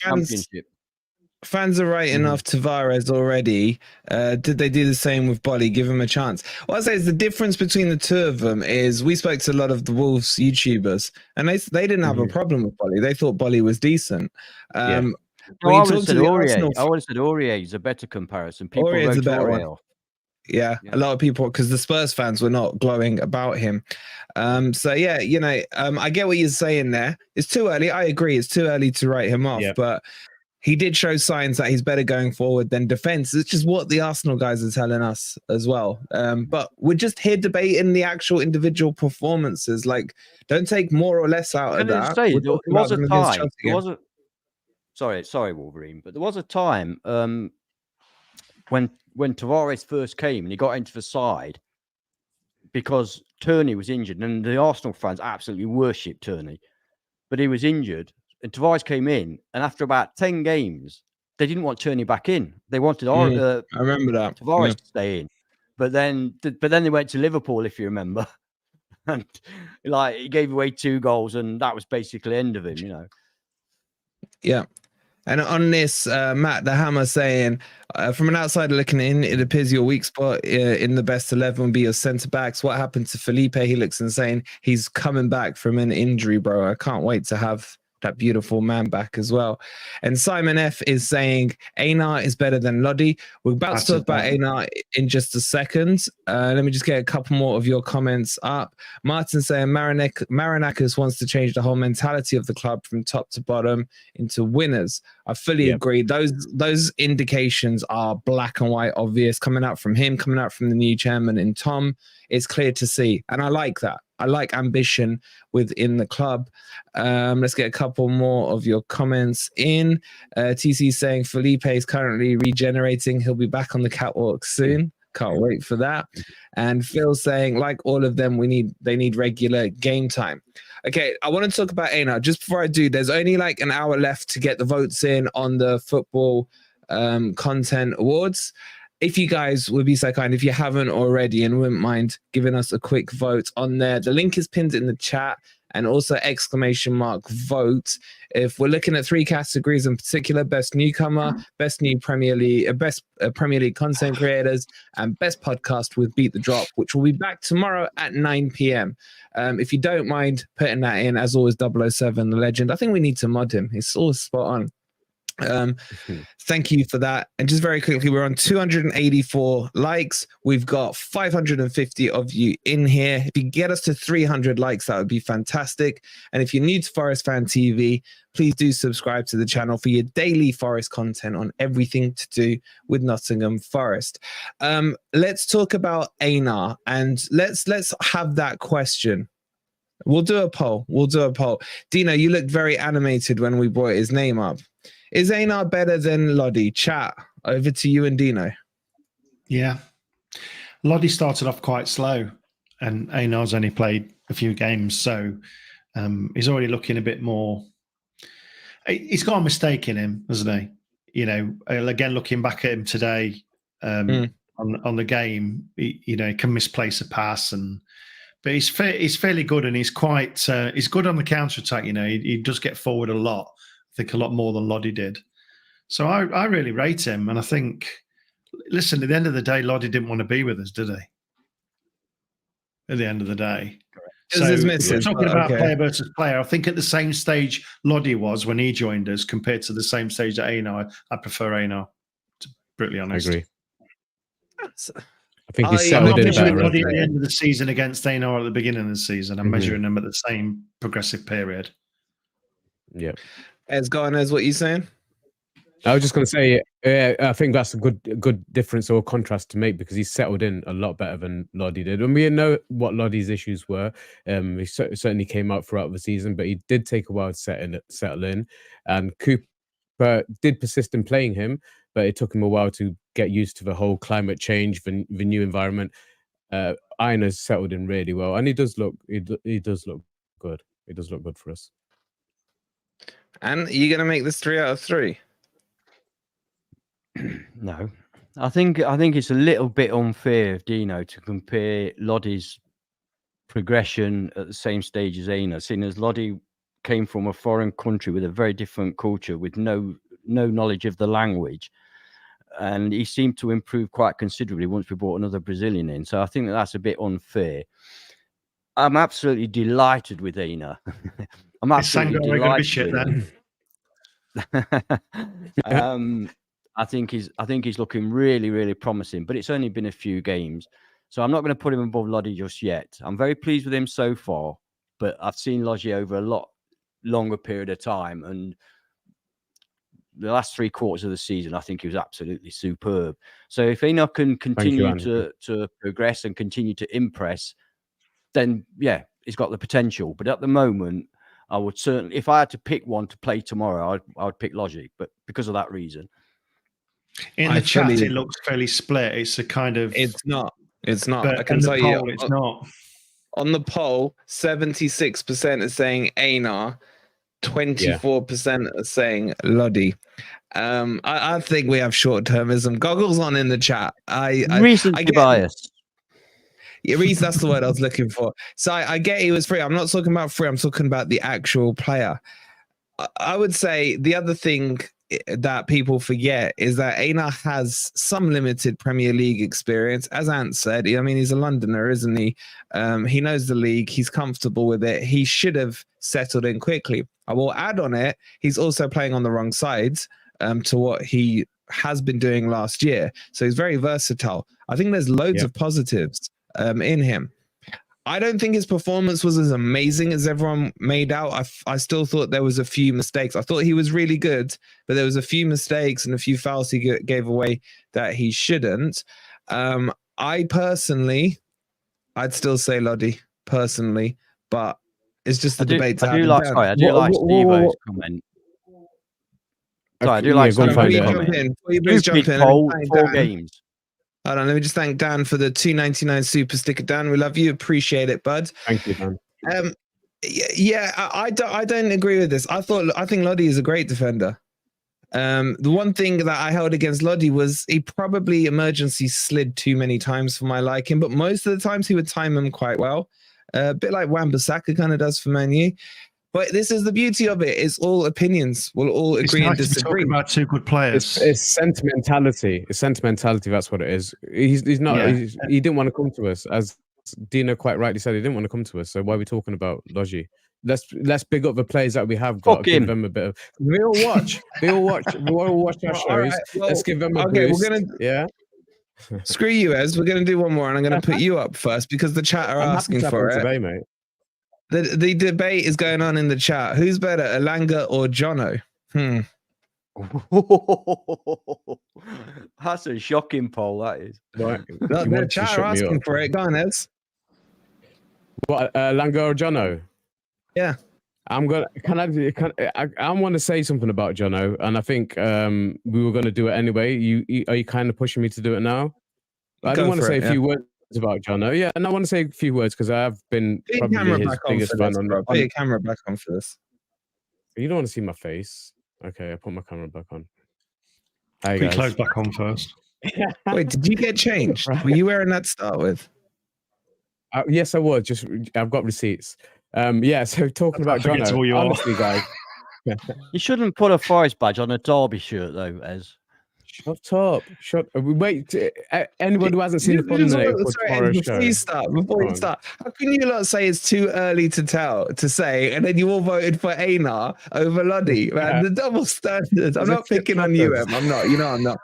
Fans are writing off Tavares already. Did they do the same with Bolly? Give him a chance. What I say is the difference between the two of them is we spoke to a lot of the Wolves YouTubers, and they didn't have a problem with Bolly. They thought Bolly was decent. I would have said Aurier is a better comparison. People Aurier's wrote the better Aurier off. Yeah, a lot of people, because the Spurs fans were not glowing about him. So yeah, I get what you're saying there. It's too early. I agree. It's too early to write him off, but he did show signs that he's better going forward than defense. It's just what the Arsenal guys are telling us as well. But we're just here debating the actual individual performances. Like, don't take more or less out of that. There was a time. Sorry, Wolverine, but there was a time when Tavares first came and he got into the side because Tierney was injured, and the Arsenal fans absolutely worshipped Tierney, but he was injured. And Tavares came in, and after about 10 games, they didn't want Tierney back in. They wanted I remember that Tavares to stay in, but then they went to Liverpool, if you remember, and he gave away 2 goals, and that was basically the end of him. Yeah. And on this, Matt the Hammer saying, from an outsider looking in, it appears your weak spot in the best 11 will be your centre backs. What happened to Felipe? He looks insane. He's coming back from an injury, bro. I can't wait to have that beautiful man back as well. And Simon F is saying Einar is better than Lodi. We're about to talk about Einar in just a second. Let me just get a couple more of your comments up. Martin saying Marinakis wants to change the whole mentality of the club from top to bottom into winners. I fully agree. Those indications are black and white, obvious, coming out from him, coming out from the new chairman in Tom. It's clear to see. And I like that. I like ambition within the club. Let's get a couple more of your comments in. TC saying Felipe is currently regenerating. He'll be back on the catwalk soon. Can't wait for that. And Phil saying, like all of them, they need regular game time. Okay, I want to talk about Einar. Just before I do, there's only like an hour left to get the votes in on the football content awards. If you guys would be so kind, if you haven't already and wouldn't mind giving us a quick vote on there, the link is pinned in the chat, and also ! Vote. If we're looking at 3 categories in particular: best newcomer, best new Premier League, best Premier League content creators, and best podcast with Beat the Drop, which will be back tomorrow at 9 p.m. If you don't mind putting that in, as always, 007, the legend. I think we need to mod him. He's always spot on. Thank you for that. And just very quickly, we're on 284 likes. We've got 550 of you in here. If you get us to 300 likes, that would be fantastic. And if you're new to Forest Fan TV, please do subscribe to the channel for your daily Forest content on everything to do with Nottingham Forest. Let's talk about Einar, and let's have that question. We'll do a poll. Dino, you looked very animated when we brought his name up. Is Einar better than Lodi? Chat, over to you and Dino. Yeah. Lodi started off quite slow, and Einar's only played a few games, so he's already looking a bit more. He's got a mistake in him, hasn't he? you know, again, looking back at him today on the game, he can misplace a pass, but he's fairly good, and he's good on the counter attack. You know, he does get forward a lot. I think a lot more than Loddy did. So I really rate him, and I think, listen, at the end of the day, Loddy didn't want to be with us, did he? At the end of the day. So if we're talking about player versus player, I think at the same stage Loddy was when he joined us compared to the same stage that Einar, I prefer Einar, to be brutally honest. I agree. I think he's settled in better. Loddy at the end of the season against Einar at the beginning of the season. I'm measuring them at the same progressive period. Yeah. As gone as what you saying? I was just going to say, I think that's a good difference or contrast to make, because he's settled in a lot better than Loddy did. And we know what Loddy's issues were. He certainly came out throughout the season, but he did take a while to settle in. And Cooper did persist in playing him, but it took him a while to get used to the whole climate change, the new environment. Einar's settled in really well, and he does look good. He does look good for us. And are you going to make this 3 out of 3? No, I think it's a little bit unfair of Dino to compare Loddy's progression at the same stage as Einar, seeing as Loddy came from a foreign country with a very different culture, with no knowledge of the language, and he seemed to improve quite considerably once we brought another Brazilian in. So I think that's a bit unfair. I'm absolutely delighted with Einar. I'm absolutely delighted with him. I think he's looking really, really promising, but it's only been a few games, so I'm not going to put him above Loddy just yet. I'm very pleased with him so far, but I've seen Lodgy over a lot longer period of time, and the last 3 quarters of the season, I think he was absolutely superb. So if Einar can continue to progress and continue to impress, then yeah, he's got the potential. But at the moment, I would certainly, if I had to pick one to play tomorrow, I would pick Lodgy, but because of that reason. In the chat, it looks fairly split. It's a kind of... It's not. But I can tell you, it's not. On the poll, 76% are saying Einar, 24% are saying Loddy. I think we have short-termism. Goggles on in the chat. Recency bias. Yeah, Reese, that's the word I was looking for. So I get he was free. I'm not talking about free. I'm talking about the actual player. I would say the other thing that people forget is that Einar has some limited Premier League experience. As Ant said, I mean, he's a Londoner, isn't he? He knows the league. He's comfortable with it. He should have settled in quickly. I will add on it, he's also playing on the wrong sides to what he has been doing last year. So he's very versatile. I think there's loads of positives in him. I don't think his performance was as amazing as everyone made out. I still thought there was a few mistakes. I thought he was really good, but there was a few mistakes and a few fouls he gave away that he shouldn't. I personally, I'd still say Loddy personally, but it's just the debate. I do like Steve-O's comment. Sorry, I do like Steve-O's comment. Please jump in. 4 games. Hold on, let me just thank Dan for the $2.99 super sticker. Dan, we love you. Appreciate it, bud. Thank you, Dan. I don't agree with this. I think Loddy is a great defender. The one thing that I held against Loddy was he probably emergency slid too many times for my liking, but most of the times he would time them quite well. A bit like Wan-Bissaka kind of does for Man U. But this is the beauty of it. It's all opinions. We'll all agree and disagree. About 2 good players. It's sentimentality. It's sentimentality. That's what it is. He's not. Yeah. He didn't want to come to us, as Dino quite rightly said. He didn't want to come to us. So why are we talking about Lodgy? Let's big up the players that we have got. Give them a bit of. We all watch. We all watch our shows. Right, well, let's give them a boost. We're gonna. Screw you, Ez. We're gonna do one more, and I'm gonna put you up first because the chat are asking for it. Today, mate. The debate is going on in the chat. Who's better, Elanga or Jono? That's a shocking poll, that is. Right. The chat are asking for it. Go on, Ez. What, Elanga or Jono? Yeah. I want to say something about Jono, and I think we were going to do it anyway. Are you kind of pushing me to do it now? I don't want to say a few words about Jono. Yeah, and I want to say a few words because I have been probably his biggest fan. Put your camera back on for this. You don't want to see my face. Okay, I put my camera back on. Hi, We guys. close back on first. Wait, did you get changed? Right. Were you wearing that to start with? Yes, I was. I've got receipts. Yeah, so talking about forget Jono, who you are. honestly, guys. You shouldn't put a Forest badge on a Derby shirt, though, Ez. Shut up. Wait, anybody who hasn't seen the You just Fulminator want- for sorry, tomorrow's before show. you start, how can you not say it's too early to say, and then you all voted for Einar over Loddy, man? The double standards. I'm They're not picking on you, flip-floppers. Em. I'm not. You know I'm not.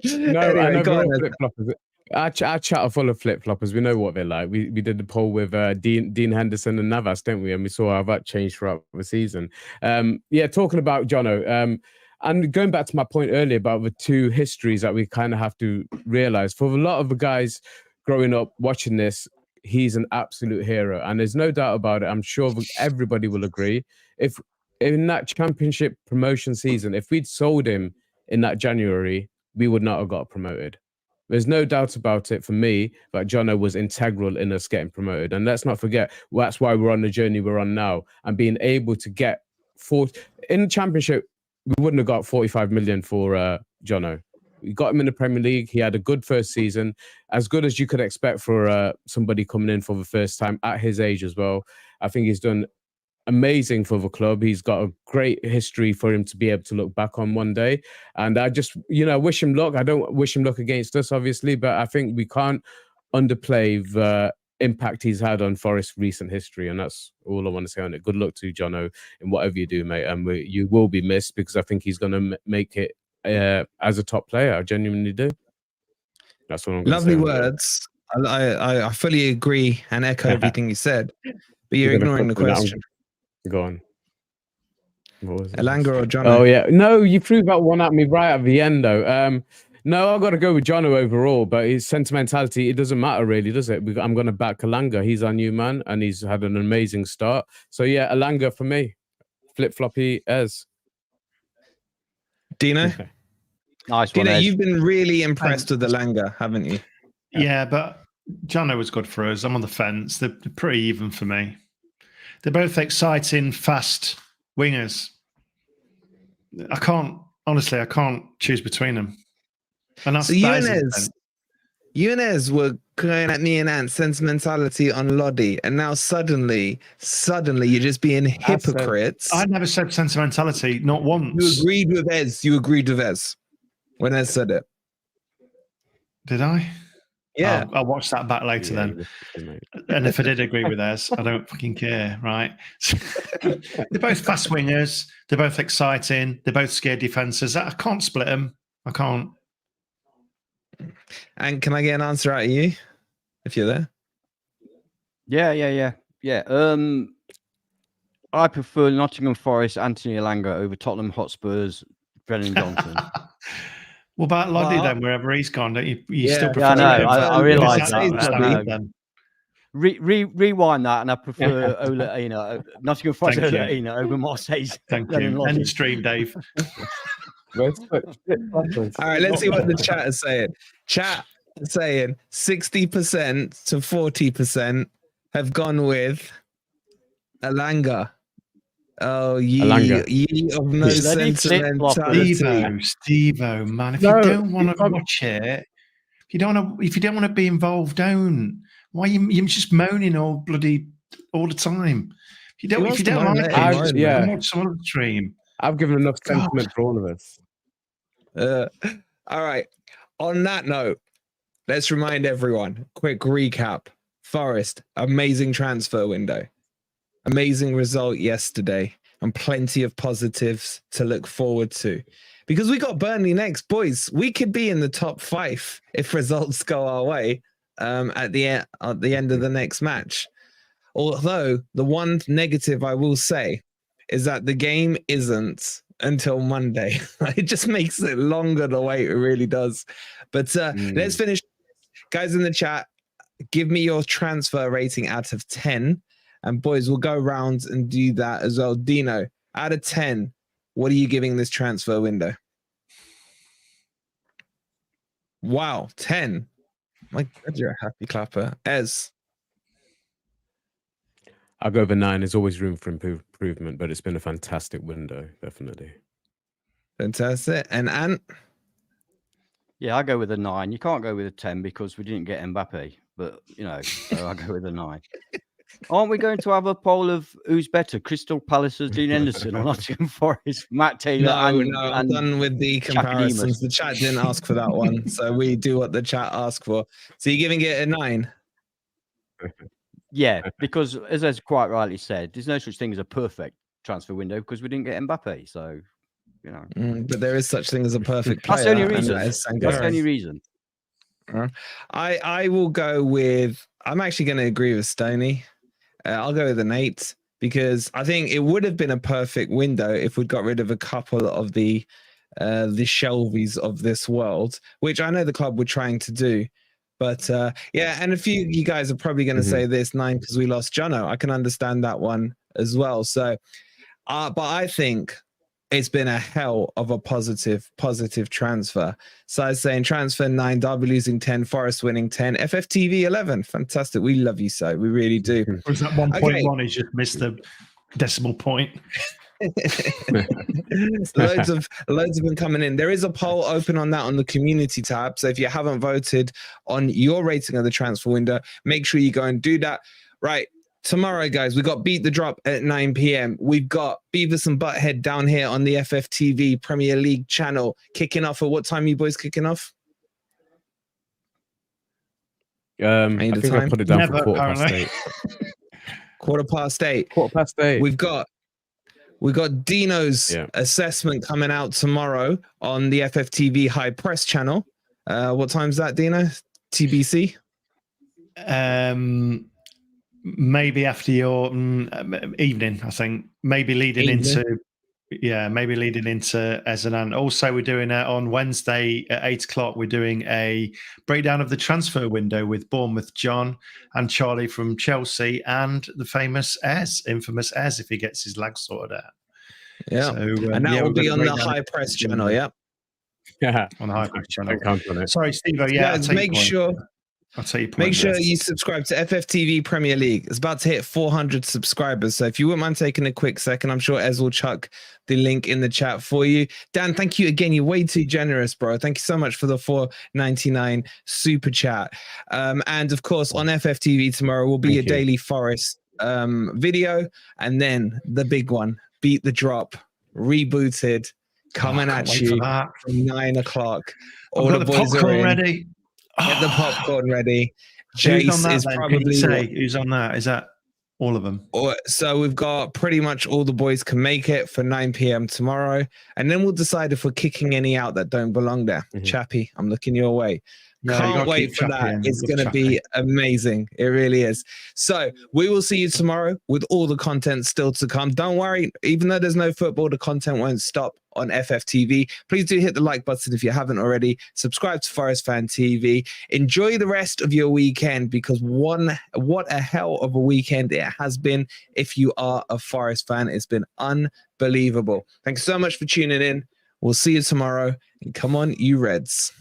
No, I Anyway, know go we're on. all Ez. flip-floppers. Our chat are full of flip-floppers. We know what they're like. We did the poll with Dean Henderson and Navas, didn't we? And we saw how that changed throughout the season. Yeah, talking about Jono, and going back to my point earlier about the two histories that we kind of have to realize, for a lot of the guys growing up watching this, he's an absolute hero. And there's no doubt about it. I'm sure everybody will agree. If in that championship promotion season, if we'd sold him in that January, we would not have got promoted. There's no doubt about it for me that Jono was integral in us getting promoted. And let's not forget, that's why we're on the journey we're on now. And being able to get in the championship, we wouldn't have got 45 million for Jono. We got him in the Premier League. He had a good first season, as good as you could expect for somebody coming in for the first time at his age as well. I think he's done amazing for the club. He's got a great history for him to be able to look back on one day. And I just, wish him luck. I don't wish him luck against us, obviously, but I think we can't underplay the impact he's had on Forest's recent history. And that's all I want to say on it. Good luck to Jono in whatever you do, mate. And you will be missed, because I think he's going to make it as a top player. I genuinely do. That's what I'm going to say. Lovely words. I fully agree and echo everything you said, but you're ignoring the question. Go on. Elanga or Jono? Oh, yeah. No, you threw that one at me right at the end, though. No, I've got to go with Jono overall, but his sentimentality, it doesn't matter really, does it? I'm going to back Elanga. He's our new man, and he's had an amazing start. So, yeah, Elanga for me. Flip-floppy Ez. Dino? Nice one, Dino, Ez. you've been really impressed with Elanga, haven't you? Yeah, but Jono was good for us. I'm on the fence. They're pretty even for me. They're both exciting, fast wingers. I can't choose between them. And that's, so you and Ez were going at me and Ant sentimentality on Loddy, and now suddenly you're just being hypocrites. I never said sentimentality, not once. You agreed with Ez. You agreed with Ez when Ez said it. Did I? Yeah. I'll watch that back later then. And if I did agree with Ez, I don't fucking care, right? They're both fast wingers. They're both exciting. They're both scared defenses. I can't split them. I can't. And can I get an answer out of you if you're there? Yeah. I prefer Nottingham Forest, Anthony Elanga over Tottenham Hotspurs, Brennan Johnson. What about Loddy then, wherever he's gone? Don't you still prefer him? I realise that. Then. Rewind that, and I prefer Nottingham Forest over Marseille's. Thank you. End of stream, Dave. All right, let's see what the chat is saying. Chat is saying 60% to 40% have gone with Elanga. Oh, ye of no sentimentality. Steve-O, man. If you don't want to watch it, if you don't want to be involved, don't. Why you just moaning all the time? If you don't like it, just watch some other stream. I've given enough sentiment for all of us. All right. On that note, let's remind everyone, quick recap. Forest, amazing transfer window. Amazing result yesterday, and plenty of positives to look forward to. Because we got Burnley next, boys. We could be in the top 5 if results go our way at the end of the next match. Although the one negative I will say is that the game isn't until Monday. It just makes it longer the wait. It really does. But let's finish. Guys in the chat, give me your transfer rating out of 10. And boys, we'll go round and do that as well. Dino, out of 10, what are you giving this transfer window? Wow, 10. My God, you're a happy clapper. Ez. I'll go over 9. There's always room for improvement, but it's been a fantastic window, definitely. Fantastic. And Ant? Yeah, I go with a 9. You can't go with a 10 because we didn't get Mbappe. But, so I go with a 9. Aren't we going to have a poll of who's better, Crystal Palace's Dean Henderson or Nottingham Forest, Matt Taylor? No, I'm done with the comparisons. The chat didn't ask for that one. So we do what the chat asked for. So you're giving it a 9? Yeah, because as I quite rightly said, there's no such thing as a perfect transfer window because we didn't get Mbappe. So, but there is such thing as a perfect player. That's the only reason. That's the only reason. I will go with, I'm actually going to agree with Stoney. I'll go with an 8 because I think it would have been a perfect window if we'd got rid of a couple of the Shelvies of this world, which I know the club were trying to do. But yeah, and a few of you guys are probably going to say this 9 because we lost Jono. I can understand that one as well. So, but I think it's been a hell of a positive transfer. So I was saying transfer 9, Derby losing 10, Forest winning 10, FFTV 11. Fantastic. We love you, so we really do. Was that 1.1? He's just missed the decimal point. loads of them coming in. There is a poll open on that on the community tab. So if you haven't voted on your rating of the transfer window, make sure you go and do that. Right. Tomorrow, guys, we got Beat the Drop at 9 p.m. We've got Beavis and Butthead down here on the FFTV Premier League channel kicking off. At what time are you boys kicking off? I think I put it down for 8:15. 8:15. 8:15. We've got Dino's assessment coming out tomorrow on the FFTV High Press channel. What time's that, Dino? TBC? Maybe after your evening, I think. Maybe leading into Essendon. Also, we're doing on Wednesday at 8:00. We're doing a breakdown of the transfer window with Bournemouth John and Charlie from Chelsea and the infamous Ez, if he gets his legs sorted out. Yeah, so, and that will be on the High Press channel. Yeah, on the High Press channel. Sorry, Steve. Make sure you subscribe to FFTV Premier League. It's about to hit 400 subscribers. So if you wouldn't mind taking a quick second, I'm sure Ez will chuck the link in the chat for you. Dan, thank you again. You're way too generous, bro. Thank you so much for the $4.99 super chat. And of course, on FFTV tomorrow will be a Daily Forest video. And then the big one, Beat the Drop, rebooted, coming at you from 9 o'clock. All the boys are ready. Get the popcorn ready. Jace is probably who's on that? Is that all of them? So we've got pretty much all the boys can make it for 9 p.m. tomorrow, and then we'll decide if we're kicking any out that don't belong there. Chappie, I'm looking your way. Can't wait for that. It's going to be amazing. It really is. So we will see you tomorrow with all the content still to come. Don't worry, even though there's no football, the content won't stop on FFTV. Please do hit the like button if you haven't already. Subscribe to Forest Fan TV. Enjoy the rest of your weekend because what a hell of a weekend it has been. If you are a Forest fan, it's been unbelievable. Thanks so much for tuning in. We'll see you tomorrow. And come on, you Reds.